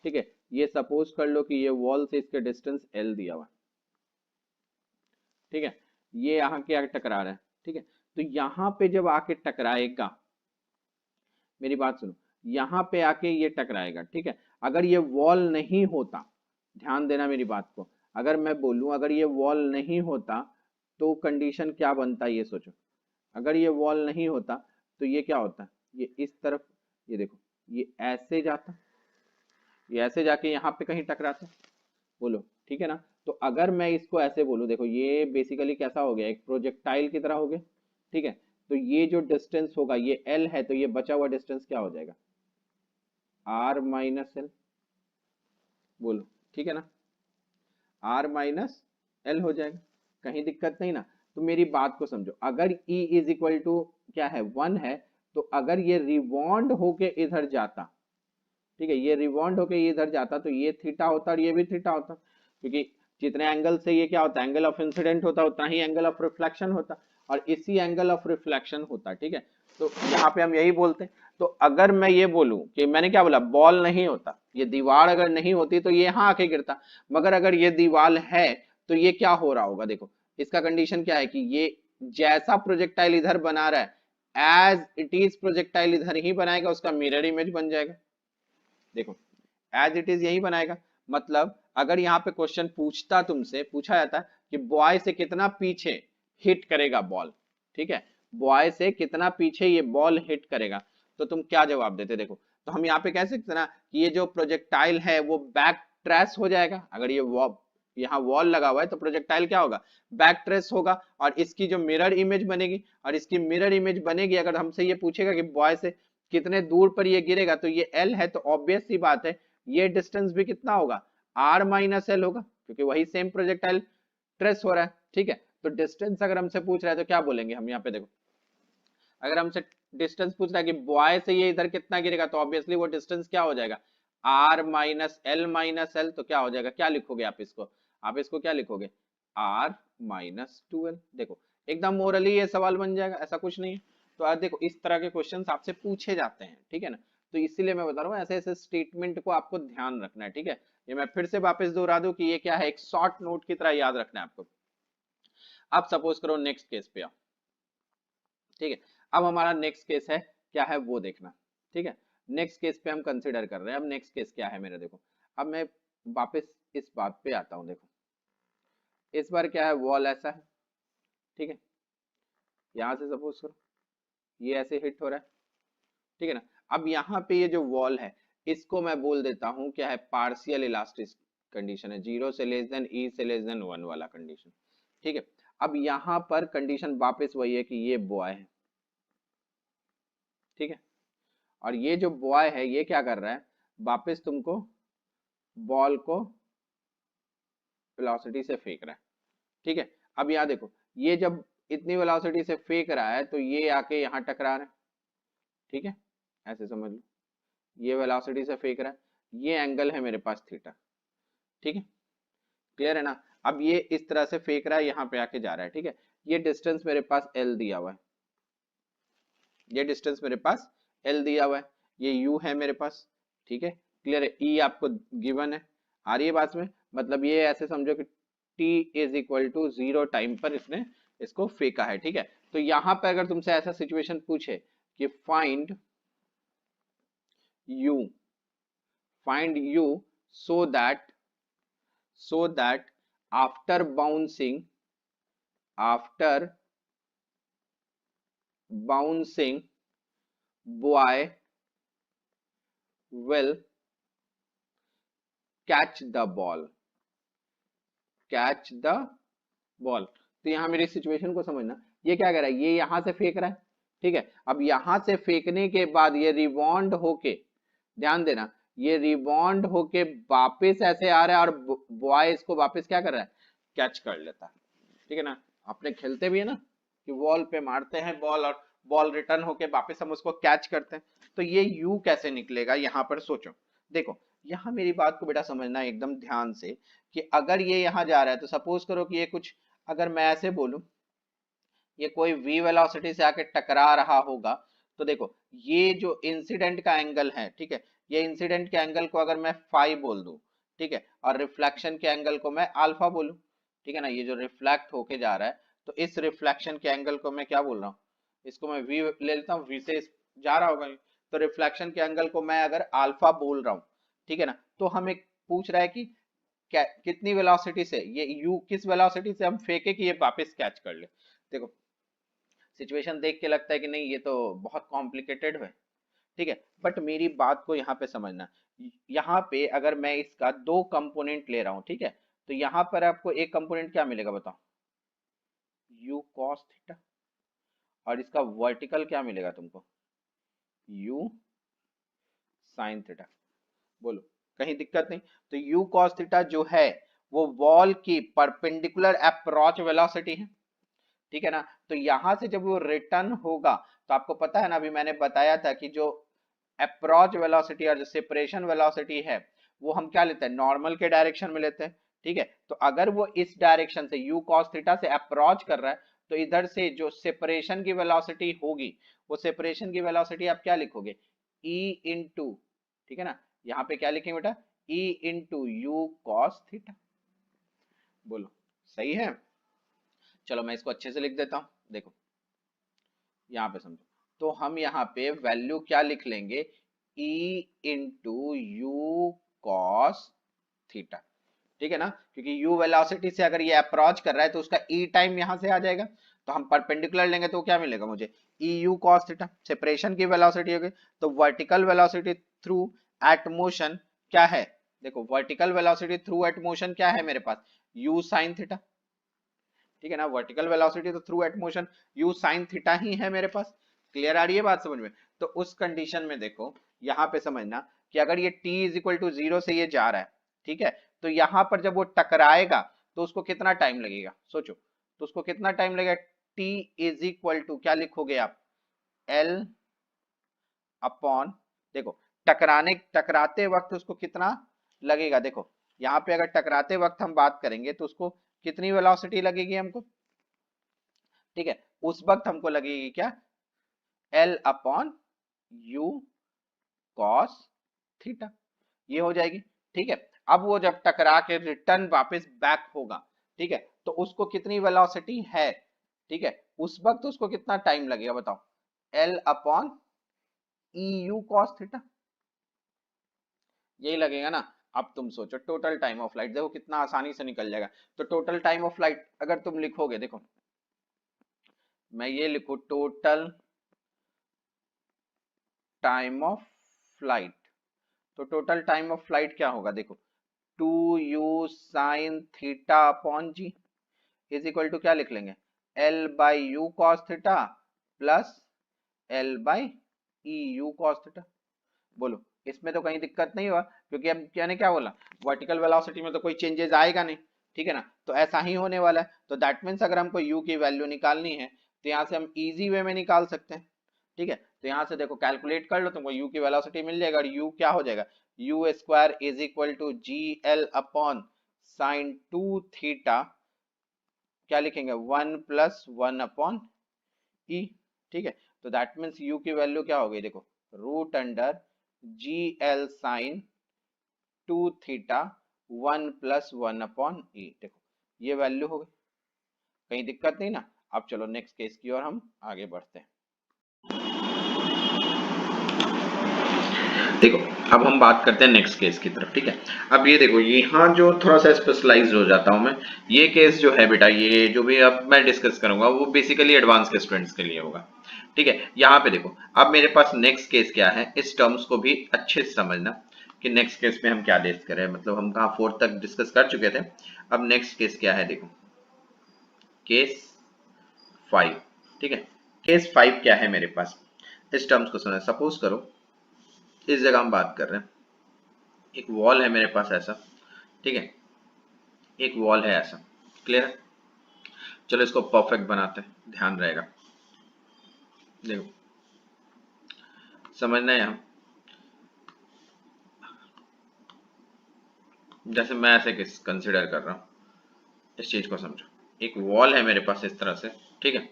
ठीक है। ये सपोज कर लो कि ये वॉल से इसके डिस्टेंस एल दिया हुआ, ठीक है, ये यहाँ के आके टकरा रहा है, ठीक है। तो यहाँ पे जब आके टकराएगा, मेरी बात सुनो, यहाँ पे आके ये टकराएगा, ठीक है। अगर ये वॉल नहीं होता, ध्यान देना मेरी बात को, अगर मैं बोलूं अगर ये वॉल नहीं होता तो कंडीशन क्या बनता, ये सोचो। अगर ये वॉल नहीं होता तो ये क्या होता, ये इस तरफ, ये देखो ये ऐसे जाता, ये ऐसे जाके यहाँ पे कहीं टकराता, बोलो ठीक है ना। तो अगर मैं इसको ऐसे बोलूं, देखो ये बेसिकली कैसा हो गया, एक प्रोजेक्टाइल की तरह हो गया, ठीक है। तो ये जो डिस्टेंस होगा ये एल है, तो ये बचा हुआ डिस्टेंस क्या हो जाएगा, आर माइनस एल, बोलो ठीक है ना, आर माइनस एल हो जाएगा, कहीं दिक्कत नहीं ना। तो मेरी बात को समझो, अगर E इज इक्वल टू क्या है 1 है, तो अगर ये रिवॉन्ड होके इधर जाता, ठीक है, ये रिवॉन्ड होके इधर जाता तो ये थीटा होता और ये भी थीटा होता, क्योंकि जितने एंगल से ये क्या होता है, एंगल ऑफ इंसिडेंट होता, उतना ही एंगल ऑफ रिफ्लेक्शन होता, और इसी एंगल ऑफ रिफ्लेक्शन होता, ठीक है। तो यहाँ पे हम यही बोलते हैं। तो अगर मैं ये बोलूं कि मैंने क्या बोला, बॉल नहीं होता, ये दीवार अगर नहीं होती तो ये यहाँ आके गिरता, मगर अगर ये दीवार है तो ये क्या हो रहा होगा, देखो इसका कंडीशन क्या है कि ये जैसा प्रोजेक्टाइल इधर बना रहा है एज इट इज प्रोजेक्टाइल इधर ही बनाएगा, उसका मिरर इमेज बन जाएगा, देखो एज इट इज यही बनाएगा। मतलब अगर यहाँ पे क्वेश्चन पूछता, तुमसे पूछा जाता कि बॉय से कितना पीछे हिट करेगा बॉल, ठीक है, बॉय से कितना पीछे ये बॉल हिट करेगा, तो तुम क्या जवाब देते, देखो। तो हम यहाँ पे कह सकते ना कि ये जो प्रोजेक्टाइल है वो बैक ट्रेस हो जाएगा, अगर ये यहाँ वॉल लगा हुआ है तो प्रोजेक्टाइल क्या होगा, बैक ट्रेस होगा, और इसकी जो मिरर इमेज बनेगी, और इसकी मिरर इमेज बनेगी, अगर हमसे ये पूछेगा कि बॉय से कितने दूर पर ये गिरेगा, तो ये एल है, तो ऑब्वियस सी बात है ये डिस्टेंस भी कितना होगा, आर माइनस एल होगा, क्योंकि वही सेम प्रोजेक्टाइल ट्रेस हो रहा है, ठीक है। तो डिस्टेंस अगर हमसे पूछ रहा है तो क्या बोलेंगे हम, यहाँ पे देखो अगर हमसे डिस्टेंस पूछ रहा है कि बॉय से ये इधर कितना गिरेगा, तो ऑब्वियसली वो डिस्टेंस क्या हो जाएगा, आर माइनस एल, तो क्या हो जाएगा, क्या लिखोगे आप इसको क्या लिखोगे, आर माइनस 2l, देखो एकदम मोरली ये सवाल बन जाएगा, ऐसा कुछ नहीं है। तो आज देखो इस तरह के क्वेश्चंस आपसे पूछे जाते हैं, ठीक है ना। तो इसीलिए मैं बता रहा हूँ ऐसे ऐसे स्टेटमेंट को आपको ध्यान रखना है, ठीक है। ये मैं फिर से वापस दोहरा दूं कि ये क्या है, एक शॉर्ट नोट की तरह याद रखना है आपको। अब सपोज करो नेक्स्ट केस पे आओ, ठीक है। अब हमारा नेक्स्ट केस है क्या है वो देखना, ठीक है। नेक्स्ट केस पे हम कंसिडर कर रहे हैं, अब नेक्स्ट केस क्या है मेरा, देखो अब मैं वापस इस बात पे आता हूँ, देखो इस बार क्या है, वॉल ऐसा है, ठीक है, यहां से सपोज करो ये ऐसे हिट हो रहा है, ठीक है ना। अब यहाँ पे ये जो वॉल है इसको मैं बोल देता हूँ क्या है, पार्शियल इलास्टिक कंडीशन है, 0 से लेस देन E से लेस देन 1 वाला कंडीशन, ठीक है। अब यहाँ पर कंडीशन वापस वही है कि ये बॉय है, ठीक है, और ये जो बॉय है ये क्या कर रहा है, वापस तुमको बॉल को वेलोसिटी से फेंक रहा है, ठीक है। अब यहाँ देखो ये जब इतनी वेलोसिटी से फेंक रहा है तो ये आके यहाँ टकरा रहा है, ठीक है, ऐसे समझ लो ये वेलोसिटी से फेंक रहा है, ये एंगल है मेरे पास थीटा, ठीक है, क्लियर है ना। अब ये इस तरह से फेंक रहा है, यहाँ पे आके जा रहा है, ठीक है। ये डिस्टेंस मेरे पास L दिया हुआ है, ये डिस्टेंस मेरे पास L दिया हुआ है, ये U है मेरे पास, ठीक है, क्लियर है। E आपको गिवन है, आ रही है बात में, मतलब ये ऐसे समझो कि T is equal to 0 time पर इसने इसको फेंका है, ठीक है। तो यहाँ पे अगर तुमसे ऐसा सिचुएशन पूछे कि find U so that after bouncing boy will catch the ball. तो यहां मेरी सिचुएशन को समझना, ये क्या कर रहा है, ये यहां से फेंक रहा है, ठीक है। अब यहां से फेंकने के बाद ये रिबाउंड होके, ध्यान देना, ये रिबाउंड होके वापस ऐसे आ रहा है और बॉय इसको वापस क्या कर रहा है, कैच कर लेता है, ठीक है ना। आपने खेलते भी है ना कि वॉल पे मारते हैं बॉल और बॉल रिटर्न होके वापस हम उसको कैच करते हैं। तो ये यू कैसे निकलेगा यहां पर सोचो। देखो यहां मेरी बात को बेटा समझना एकदम ध्यान से कि अगर ये यहां जा रहा है तो सपोज करो कि ये कुछ, अगर मैं ऐसे बोलूं ये कोई v वेलोसिटी से आके टकरा रहा होगा, तो देखो ये जो इंसिडेंट का एंगल है, ठीक है, ये इंसिडेंट के एंगल को अगर मैं फाई बोल दूं, ठीक है, और रिफ्लेक्शन के एंगल को मैं अल्फा बोलूं, ठीक है ना, ये जो रिफ्लेक्ट होके जा रहा है तो इस रिफ्लेक्शन के एंगल को मैं क्या बोल रहा हूँ, इसको मैं v ले लेता हूँ, v से जा रहा होगा, तो रिफ्लेक्शन के एंगल को मैं अगर अल्फा बोल रहा हूँ, ठीक है ना, तो हमें पूछ रहा है कि कितनी वेलोसिटी से, ये u किस वेलोसिटी से हम फेंके कि ये वापस कैच कर ले। देखो सिचुएशन देख के लगता है कि नहीं ये तो बहुत कॉम्प्लिकेटेड है, ठीक है, बट मेरी बात को यहाँ पे समझना, यहाँ पे अगर मैं इसका दो कंपोनेंट ले रहा हूँ, ठीक है, तो यहाँ पर आपको एक कंपोनेंट क्या मिलेगा बताओ, u cos थीटा, और इसका वर्टिकल क्या मिलेगा तुमको, u sin थीटा। बोलो कहीं दिक्कत नहीं। तो u cos थीटा जो है वो वॉल की परपेंडिकुलर अप्रोच वेलोसिटी है, ठीक है ना। तो यहां से जब वो रिटर्न होगा तो आपको पता है ना, अभी मैंने बताया था कि जो अप्रोच वेलोसिटी और जो सेपरेशन वेलोसिटी है वो हम क्या लेते हैं, नॉर्मल के डायरेक्शन में लेते हैं, ठीक है। तो अगर वो इस डायरेक्शन से u cos थीटा से अप्रोच कर रहा है तो इधर से जो सेपरेशन की वेलोसिटी होगी, वो सेपरेशन की वेलोसिटी आप क्या लिखोगे, e इंटू, ठीक है ना, यहाँ पे क्या लिखेंगे बेटा, e into you cos theta. बोलो सही है। चलो मैं इसको अच्छे से लिख देता हूं, देखो यहां पे समझो, तो हम यहाँ पे वैल्यू क्या लिख लेंगे, e into you cos theta, ठीक है ना, क्योंकि u वेलोसिटी से अगर ये अप्रोच कर रहा है तो उसका e टाइम यहां से आ जाएगा, तो हम परपेंडिकुलर लेंगे तो क्या मिलेगा मुझे, e u cos थीटा, सेपरेशन की वेलोसिटी होगी। तो vertical velocity throughout motion क्या है, देखो vertical velocity throughout motion क्या है मेरे पास, u sin थीटा, ठीक है ना, वर्टिकल वेलोसिटी तो throughout motion u sin theta ही है मेरे पास। क्लियर आ रही है बात समझ में। तो उस कंडीशन में देखो यहाँ पे समझना कि अगर ये t इज इक्वल टू 0 से ये जा रहा है, ठीक है, तो यहाँ पर जब वो टकराएगा तो उसको कितना टाइम लगेगा, सोचो, तो उसको कितना टाइम लगेगा, t इज इक्वल टू क्या लिखोगे आप, l अपॉन, देखो टकराते वक्त उसको कितना लगेगा, देखो यहाँ पे अगर टकराते वक्त हम बात करेंगे तो उसको कितनी वेलोसिटी लगेगी हमको, ठीक है, उस वक्त हमको लगेगी क्या, L upon you cos theta, ये हो जाएगी, ठीक है। अब वो जब टकरा के रिटर्न वापस बैक होगा, ठीक है, तो उसको कितनी वेलोसिटी है, ठीक है, उस वक्त उसको कितना टाइम लगेगा बताओ, L अपॉन ई यू कॉस थीटा, यही लगेगा ना। अब तुम सोचो टोटल टाइम ऑफ फ्लाइट, देखो कितना आसानी से निकल जाएगा। तो टोटल टाइम ऑफ फ्लाइट अगर तुम लिखोगे, देखो मैं ये लिखू टोटल टाइम ऑफ फ्लाइट, तो टोटल टाइम ऑफ फ्लाइट क्या होगा, देखो 2u sin theta upon G is equal to क्या लिख लेंगे, L by U cos theta plus L by E U cos theta. बोलो इसमें तो कहीं दिक्कत नहीं हुआ, क्योंकि अब क्या बोला, वर्टिकल वेलोसिटी में तो कोई चेंजेस आएगा नहीं, ठीक है ना, तो ऐसा ही होने वाला है। तो दैट मीन्स अगर हमको u की वैल्यू निकालनी है तो यहाँ से हम इजी वे में निकाल सकते हैं, ठीक है। तो यहाँ से देखो कैलकुलेट कर लो, तुमको u की वेलोसिटी मिल जाएगा, और u क्या हो जाएगा, u square is equal to G L upon sin 2 theta, क्या लिखेंगे 1 प्लस 1 अपॉन ई, ठीक है। तो दैट मीन्स u की वैल्यू क्या हो गई, देखो root under g l sine 2 theta 1 plus 1 upon e, देखो ये वैल्यू हो गई, कहीं दिक्कत नहीं ना। अब चलो नेक्स्ट केस की ओर हम आगे बढ़ते हैं। देखो अब हम बात करते हैं नेक्स्ट केस की तरफ, ठीक है। अब ये देखो यहाँ जो थोड़ा सा स्पेशलाइज हो जाता हूँ मैं, ये केस जो है बेटा, ये जो भी अब मैं डिस्कस करूंगा वो बेसिकली एडवांस के स्टूडेंट्स के लिए होगा, ठीक है। यहाँ पे देखो अब मेरे पास नेक्स्ट केस क्या है, इस टर्म्स को भी अच्छे से समझना कि नेक्स्ट केस में हम क्या डिस्कस करें, मतलब हम कहाँ 4 तक डिस्कस कर चुके थे। अब नेक्स्ट केस क्या है, देखो केस 5, ठीक है। केस 5 क्या है मेरे पास, इस टर्म्स को सुना। सपोज करो इस जगह हम बात कर रहे हैं, एक वॉल है मेरे पास ऐसा, ठीक है, एक वॉल है ऐसा, क्लियर है। चलो इसको परफेक्ट बनाते हैं, ध्यान रहेगा। देखो समझना है यहाँ, जैसे मैं ऐसे कंसिडर कर रहा हूँ, इस चीज को समझो। एक वॉल है मेरे पास इस तरह से, ठीक है,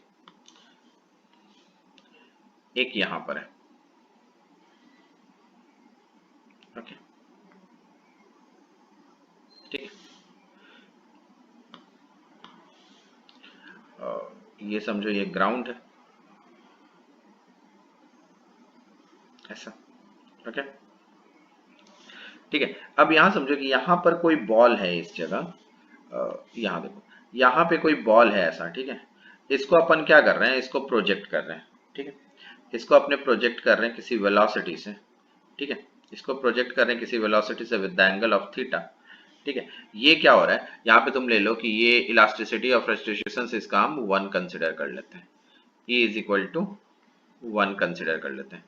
एक यहां पर है, ओके, ठीक है। ये समझो ये ग्राउंड है ऐसा, ओके, ठीक है। अब यहां समझो कि यहां पर कोई बॉल है इस जगह, यहां देखो यहां पे कोई बॉल है ऐसा, ठीक है। इसको अपन क्या कर रहे हैं, इसको प्रोजेक्ट कर रहे हैं, ठीक है। इसको अपने प्रोजेक्ट कर रहे हैं किसी वेलोसिटी से, ठीक है। इसको प्रोजेक्ट कर रहे हैं किसी वेलोसिटी से with the angle of theta, ठीक है। ये क्या हो रहा है, यहाँ पे तुम ले लो कि ये इलास्टिसिटी ऑफ फ्रस्ट्रेशन से इसका हम 1 कंसिडर कर लेते हैं, E is equal to 1 consider कर लेते हैं,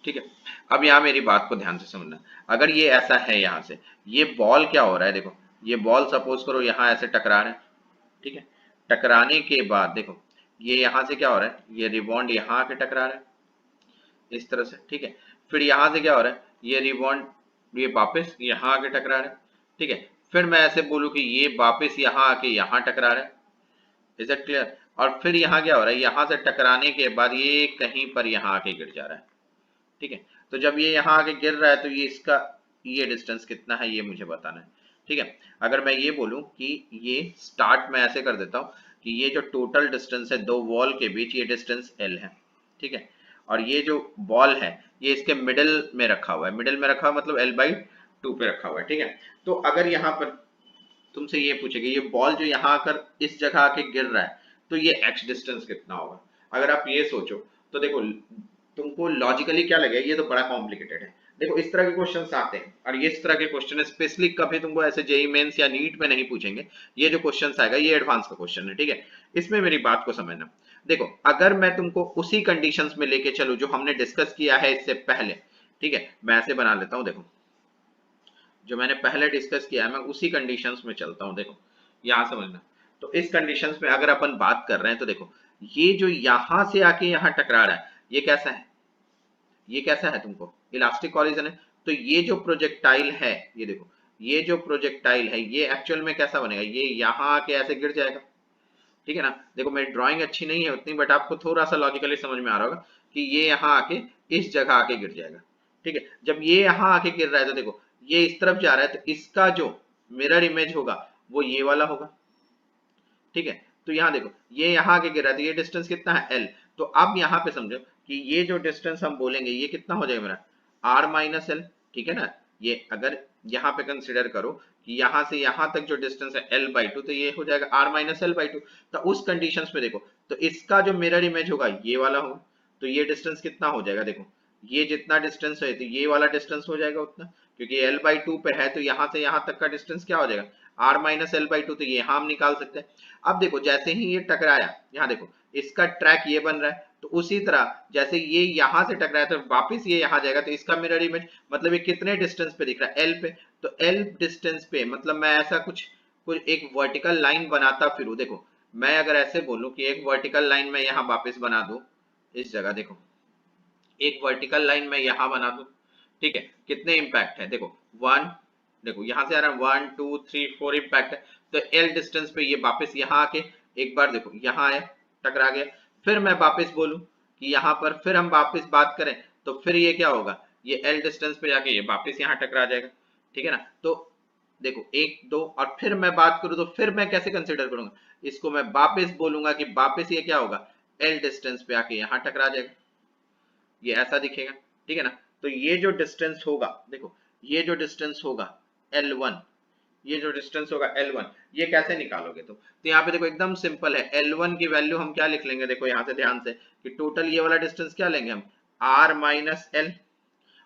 ठीक है। अब यहाँ मेरी बात को ध्यान से समझना, अगर ये ऐसा है, यहाँ से ये बॉल क्या हो रहा है, देखो ये बॉल सपोज करो यहाँ ऐसे टकरा रहे हैं, ठीक है। टकराने के बाद देखो ये यहाँ से क्या हो रहा है, ये रिबॉन्ड यहाँ आके टकरा रहा है इस तरह से, ठीक है। फिर यहाँ से क्या हो रहा है, ये रिबॉन्ड ये वापस यहाँ आके टकरा रहा है, ठीक है। फिर मैं ऐसे बोलूँ कि ये वापस यहाँ आके यहाँ टकरा रहा है, इज इट क्लियर। और फिर यहाँ क्या हो रहा है, यहाँ से टकराने के बाद ये कहीं पर यहाँ आके गिर जा रहा है, ठीक है। तो जब ये यहाँ आके गिर रहा है तो ये इसका ये डिस्टेंस कितना है ये मुझे बताना है, ठीक है। अगर मैं ये बोलूं कि ये स्टार्ट में ऐसे कर देता हूं कि ये जो टोटल डिस्टेंस है दो वॉल के बीच, ये डिस्टेंस L है, ठीक है। और ये जो बॉल है ये इसके मिडिल में रखा हुआ है, मिडिल में रखा हुआ मतलब L/2 पे रखा हुआ है, ठीक है। तो अगर यहाँ पर तुमसे ये पूछेगा ये बॉल जो यहाँ आकर इस जगह आके गिर रहा है तो ये x डिस्टेंस कितना होगा, अगर आप ये सोचो तो देखो तुमको लॉजिकली क्या लगेगा, ये तो बड़ा कॉम्प्लिकेटेड है। देखो इस तरह के क्वेश्चंस आते हैं और ये इस तरह के क्वेश्चन स्पेशली कभी तुमको ऐसे जेई मेंस या नीट में नहीं पूछेंगे, ये जो क्वेश्चंस आएगा ये एडवांस का क्वेश्चन है, ठीक है। इसमें मेरी बात को समझना, देखो अगर मैं तुमको उसी कंडीशंस में लेके चलूं जो हमने डिस्कस किया है इससे पहले, ठीक है, मैं ऐसे बना लेता हूं, देखो जो मैंने पहले डिस्कस किया है मैं उसी कंडीशंस में चलता हूं, देखो यहां समझना। तो इस कंडीशंस में अगर अपन बात कर रहे हैं तो देखो ये जो यहां से आके यहां टकरा रहा है ये कैसा है, ये कैसा है तुमको इलास्टिक कॉलिजन है। तो ये जो प्रोजेक्टाइल है, ये देखो ये जो प्रोजेक्टाइल है ये एक्चुअल में कैसा बनेगा, ये यहां आके ऐसे गिर जाएगा, ठीक है ना। देखो मेरी ड्राइंग अच्छी नहीं है उतनी, बट आपको थोड़ा सा लॉजिकली समझ में आ रहा होगा कि ये यहाँ आके इस जगह आके गिर जाएगा, ठीक है। जब ये यहाँ आके गिर रहा है तो देखो ये इस तरफ जा रहा है तो इसका जो मिरर इमेज होगा वो ये वाला होगा, ठीक है। तो यहाँ देखो ये यहाँ आके गिर रहा है तो ये डिस्टेंस कितना है L। तो अब यहाँ पे समझो कि ये जो डिस्टेंस हम बोलेंगे ये कितना हो जाएगा मेरा R-L, ठीक है ना। ये अगर यहाँ पे कंसिडर करो कि यहाँ से यहाँ तक जो डिस्टेंस है L/2 तो ये हो जाएगा R-L/2। तो उस कंडीशंस में देखो तो इसका जो मिरर इमेज होगा ये वाला होगा, तो ये डिस्टेंस कितना हो जाएगा, देखो ये जितना डिस्टेंस है तो ये वाला डिस्टेंस हो जाएगा उतना, क्योंकि L/2 पे है तो यहाँ से यहाँ तक का डिस्टेंस क्या हो जाएगा R-L/2। तो ये यहाँ हम निकाल सकते हैं। अब देखो जैसे ही ये टकराया यहाँ देखो इसका ट्रैक ये बन रहा है, तो उसी तरह जैसे ये यहाँ से टकराया तो वापस ये यहाँ जाएगा तो इसका मिरर इमेज मतलब ये कितने डिस्टेंस पे दिख रहा है L पे। तो L डिस्टेंस पे मतलब मैं ऐसा कुछ कुछ एक वर्टिकल लाइन बनाता फिरूं, देखो मैं अगर ऐसे बोलूं कि एक वर्टिकल लाइन मैं यहाँ वापस बना दूं इस जगह, देखो एक वर्टिकल लाइन मैं यहाँ बना दूं, ठीक है। कितने इंपैक्ट है देखो 1, देखो यहाँ से आ रहा है 1 2 3 4 इंपैक्ट है। तो L डिस्टेंस पे ये वापस यहाँ आके एक बार देखो यहाँ आया टकरा गया, फिर मैं वापस बोलूं कि यहाँ पर फिर हम वापस बात करें तो फिर ये क्या होगा, ये L डिस्टेंस पे जाके ये वापस यहाँ टकरा जाएगा, ठीक है ना। तो देखो 1 2 और फिर मैं बात करूं तो फिर मैं कैसे कंसिडर करूंगा, इसको मैं वापस बोलूंगा कि वापस ये क्या होगा L डिस्टेंस पे आके यहाँ टकरा जाएगा, ये ऐसा दिखेगा, ठीक है ना। तो ये जो डिस्टेंस होगा, देखो ये जो डिस्टेंस होगा L1, ये जो डिस्टेंस होगा L1, ये कैसे निकालोगे तुम? तो यहाँ पे देखो एकदम सिंपल है, L1 की वैल्यू हम क्या लिख लेंगे, देखो यहाँ से ध्यान से कि टोटल ये वाला डिस्टेंस क्या लेंगे हम, R माइनस L,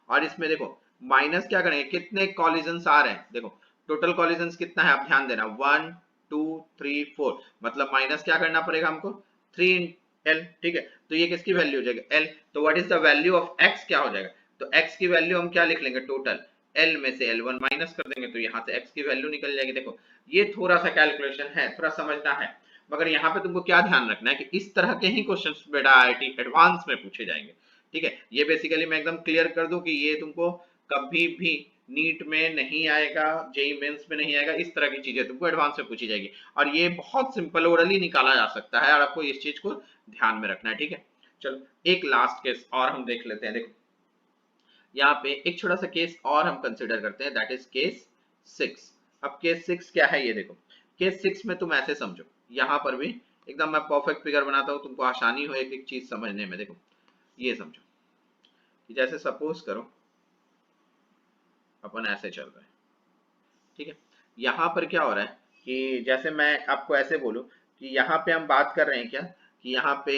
और इसमें देखो माइनस क्या करेंगे, कितने कॉलिजन्स आ रहे हैं, देखो टोटल कॉलिजन्स कितना है, आप ध्यान देना 1 2 3 4, मतलब माइनस क्या करना पड़ेगा हमको 3L, ठीक है। तो ये किसकी वैल्यू हो जाएगी L, तो what is the value of x क्या हो जाएगा, तो x की वैल्यू हम क्या लिख लेंगे, टोटल L में से L1 माइनस कर देंगे, तो यहाँ से x की वैल्यू निकल जाएगी। देखो ये थोड़ा सा कैलकुलेशन है, थोड़ा समझना है, मगर यहाँ पे तुमको क्या ध्यान रखना है कि इस तरह के ही क्वेश्चंस बेटा IIT एडवांस में पूछे जाएंगे, ठीक है। ये बेसिकली मैं एकदम क्लियर कर दूं कि ये तुमको कभी भी नीट में नहीं आएगा, जेई मेंस में नहीं आएगा, इस तरह की चीजें तुमको एडवांस में पूछी जाएगी, और ये बहुत सिंपल ओरली निकाला जा सकता है, और आपको इस चीज को ध्यान में रखना है, ठीक है। चलो एक लास्ट केस और हम देख लेते हैं। देखो यहाँ पे एक छोटा सा केस और हम कंसिडर करते हैं, दैट इज केस 6। अब केस 6 क्या है, ये देखो केस 6 में तुम ऐसे समझो, यहाँ पर भी एकदम मैं परफेक्ट फिगर बनाता हूँ, तुमको आसानी हो एक एक चीज समझने में। देखो ये समझो कि जैसे सपोज करो अपन ऐसे चल रहे हैं, ठीक है। यहाँ पर क्या हो रहा है कि जैसे मैं आपको ऐसे बोलूं कि यहाँ पे हम बात कर रहे हैं क्या, कि यहाँ पे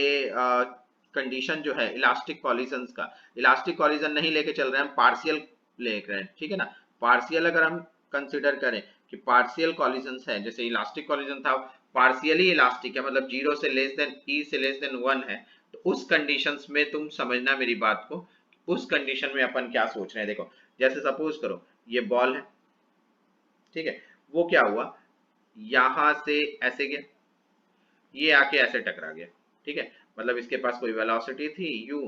कंडीशन जो है इलास्टिक कॉलिजन्स का, इलास्टिक कॉलिजन नहीं लेके चल रहे हैं हम, पार्शियल ले रहे हैं, ठीक है ना। पार्शियल अगर हम कंसिडर करें कि पार्शियल कॉलिजन्स है, जैसे इलास्टिक कॉलिजन था पार्शियली इलास्टिक है, मतलब 0 से लेस देन E से लेस देन 1 है, तो उस कंडीशंस में तुम समझना मेरी बात को, उस कंडीशन में अपन क्या सोच रहे हैं। देखो जैसे सपोज करो ये बॉल है, ठीक है, वो क्या हुआ यहां से ऐसे गया, ये आके ऐसे टकरा गया, ठीक है, मतलब इसके पास कोई वेलोसिटी थी u,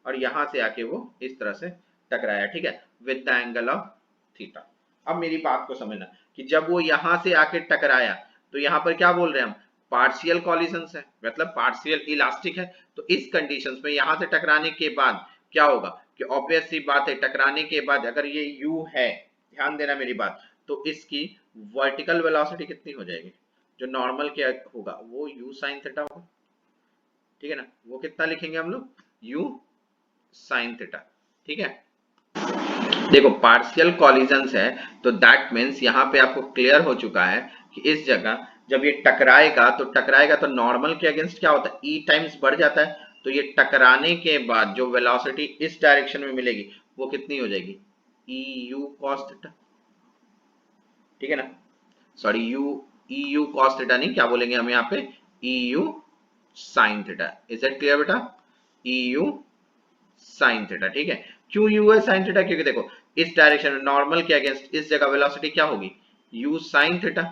और यहां से आके वो इस तरह से टकराया, ठीक है, with the angle of theta. अब मेरी बात को समझना कि जब वो यहां से आके टकराया तो यहां पर क्या बोल रहे हैं हम, पार्शियल कॉलिजन्स है, मतलब पार्शियल इलास्टिक है, तो इस कंडीशंस में यहां से टकराने के बाद क्या होगा कि ऑब्वियस सी बात है, टकराने के बाद अगर ये u है, ध्यान देना मेरी बात, तो इसकी वर्टिकल वेलोसिटी कितनी हो जाएगी, जो नॉर्मल क्या होगा वो u sin थीटा होगा, ठीक है ना, वो कितना लिखेंगे हम लोग u sin थीटा, ठीक है। देखो पार्शियल कॉलिजन्स है, तो दैट मीन्स यहाँ पे आपको क्लियर हो चुका है कि इस जगह जब ये टकराएगा तो नॉर्मल के अगेंस्ट क्या होता है, e टाइम्स बढ़ जाता है, तो ये टकराने के बाद जो वेलोसिटी इस डायरेक्शन में मिलेगी वो कितनी हो जाएगी eu cos थीटा, ठीक है ना, सॉरी eu cos थीटा नहीं, क्या बोलेंगे हम यहाँ पे eu sin theta. Is it clear बेटा, eu sin थीटा, ठीक है। क्यों u है sin थीटा, क्योंकि देखो इस डायरेक्शन में नॉर्मल के अगेंस्ट इस जगह वेलोसिटी क्या होगी u sin थीटा,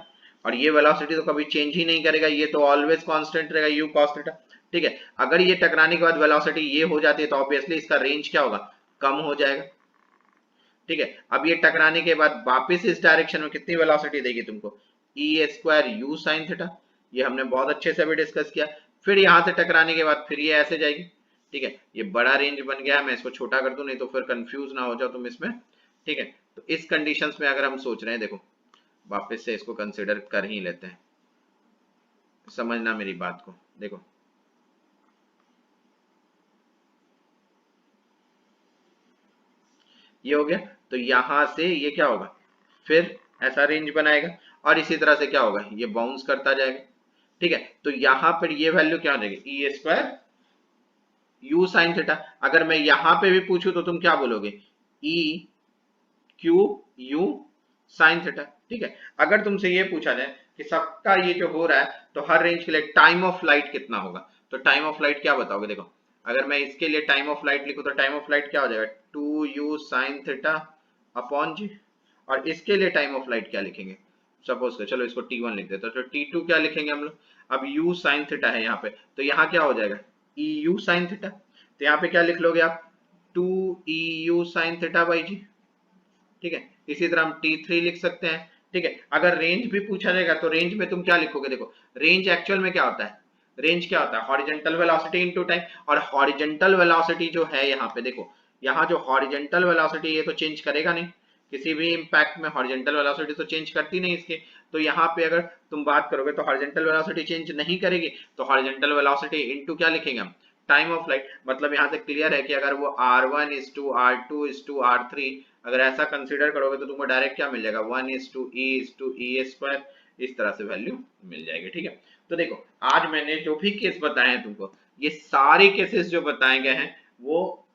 और ये वेलोसिटी तो कभी चेंज ही नहीं करेगा, ये तो ऑलवेज कांस्टेंट रहेगा u cos थीटा, ठीक है। अगर ये टकराने के बाद वेलोसिटी ये हो जाती है तो ऑब्वियसली इसका रेंज क्या होगा, कम हो जाएगा, ठीक है। अब ये टकराने के बाद वापस इस डायरेक्शन में कितनी वेलोसिटी देगी तुमको, e square u sin theta, ये हमने बहुत अच्छे से अभी डिस्कस किया। फिर यहां से टकराने के बाद फिर ये ऐसे जाएगी, ठीक है, ये बड़ा रेंज बन गया है, मैं इसको छोटा कर दूं नहीं तो फिर कंफ्यूज ना हो जाओ तुम इसमें, ठीक है। तो इस कंडीशंस में अगर हम सोच रहे हैं, देखो वापस से इसको कंसिडर कर ही लेते हैं, समझना मेरी बात को। देखो ये हो गया, तो यहां से ये क्या होगा, फिर ऐसा रेंज बनाएगा, और इसी तरह से क्या होगा ये बाउंस करता जाएगा, ठीक है। तो यहां पर ये वैल्यू क्या हो जाएगी e square u sin theta. अगर मैं यहां पे भी पूछूं तो तुम क्या बोलोगे e q u sin theta, ठीक है। अगर तुमसे ये पूछा जाए कि सबका ये जो हो रहा है तो हर रेंज के लिए टाइम ऑफ फ्लाइट कितना होगा, तो टाइम ऑफ फ्लाइट क्या बताओगे, देखो अगर मैं इसके लिए टाइम ऑफ फ्लाइट लिखूं तो टाइम ऑफ फ्लाइट क्या हो जाएगा 2u sin थीटा अपॉन जी, और इसके लिए टाइम ऑफ फ्लाइट क्या लिखेंगे, सपोज कर चलो इसको t1 लिख देते तो t2 क्या लिखेंगे हम लोग, अब u sin थीटा है यहाँ पे, तो यहाँ क्या हो जाएगा eu sin थीटा, तो यहाँ पे क्या लिख लोगे आप 2eu sin थीटा बाई जी, ठीक है। इसी तरह हम t3 लिख सकते हैं, ठीक है। अगर रेंज भी पूछा जाएगा तो रेंज में तुम क्या लिखोगे, देखो रेंज एक्चुअल में क्या होता है, रेंज क्या होता है हॉरिजॉन्टल वेलोसिटी इनटू टाइम, और हॉरिजॉन्टल वेलोसिटी जो है यहाँ पे देखो, यहाँ जो हॉरिजॉन्टल वेलोसिटी ये तो चेंज करेगा नहीं, किसी भी इंपैक्ट में हॉरिजॉन्टल वेलोसिटी तो चेंज करती नहीं इसके, तो यहाँ पे अगर तुम बात करोगे तो हॉरिजॉन्टल वेलोसिटी चेंज नहीं करेगी, तो हॉरिजॉन्टल वेलोसिटी इनटू क्या लिखेंगे हम टाइम ऑफ फ्लाइट, मतलब यहाँ से क्लियर है कि अगर वो R1 is to R2 is to R3 अगर ऐसा कंसीडर करोगे तो तुमको डायरेक्ट क्या मिल जाएगा, 1 इज टू E स्क्वायर, इस तरह से वैल्यू मिल जाएगी। ठीक है, तो देखो आज मैंने जो भी केस बताए हैं तुमको, ये सारे केसेस जो बताए गए हैं वो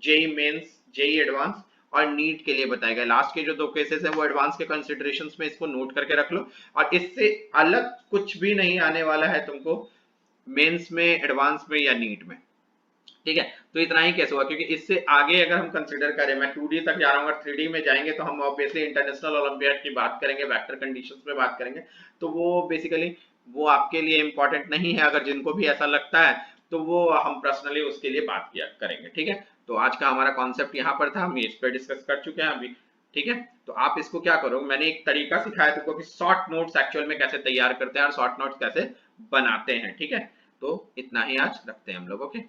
जेई मेंस, जेई एडवांस और नीट के लिए बताए गए। लास्ट के जो दो केसेस हैं वो एडवांस के कंसिडरेशंस में, इसको नोट करके रख लो। और इससे अलग कुछ भी नहीं आने वाला है तुमको मेंस में, एडवांस में या नीट में। ठीक है, तो इतना ही केस हुआ, क्योंकि इससे आगे अगर हम कंसीडर करें, मैं 2D तक जा रहा हूँ, अगर 3D में जाएंगे तो हम ऑब्वियसली इंटरनेशनल ओलंपियाड की बात करेंगे, वेक्टर कंडीशंस पे बात करेंगे, तो वो बेसिकली वो आपके लिए इंपॉर्टेंट नहीं है। अगर जिनको भी ऐसा लगता है तो वो हम पर्सनली उसके लिए बात किया करेंगे। ठीक है, तो आज का हमारा कॉन्सेप्ट यहाँ पर था, हम इस पे डिस्कस कर चुके हैं अभी। ठीक है, तो आप इसको क्या करो, मैंने एक तरीका सिखाया तुमको कि शॉर्ट नोट्स एक्चुअल में कैसे तैयार करते हैं और शॉर्ट नोट्स कैसे बनाते हैं। ठीक है, तो इतना ही आज रखते हैं हम लोग। ओके।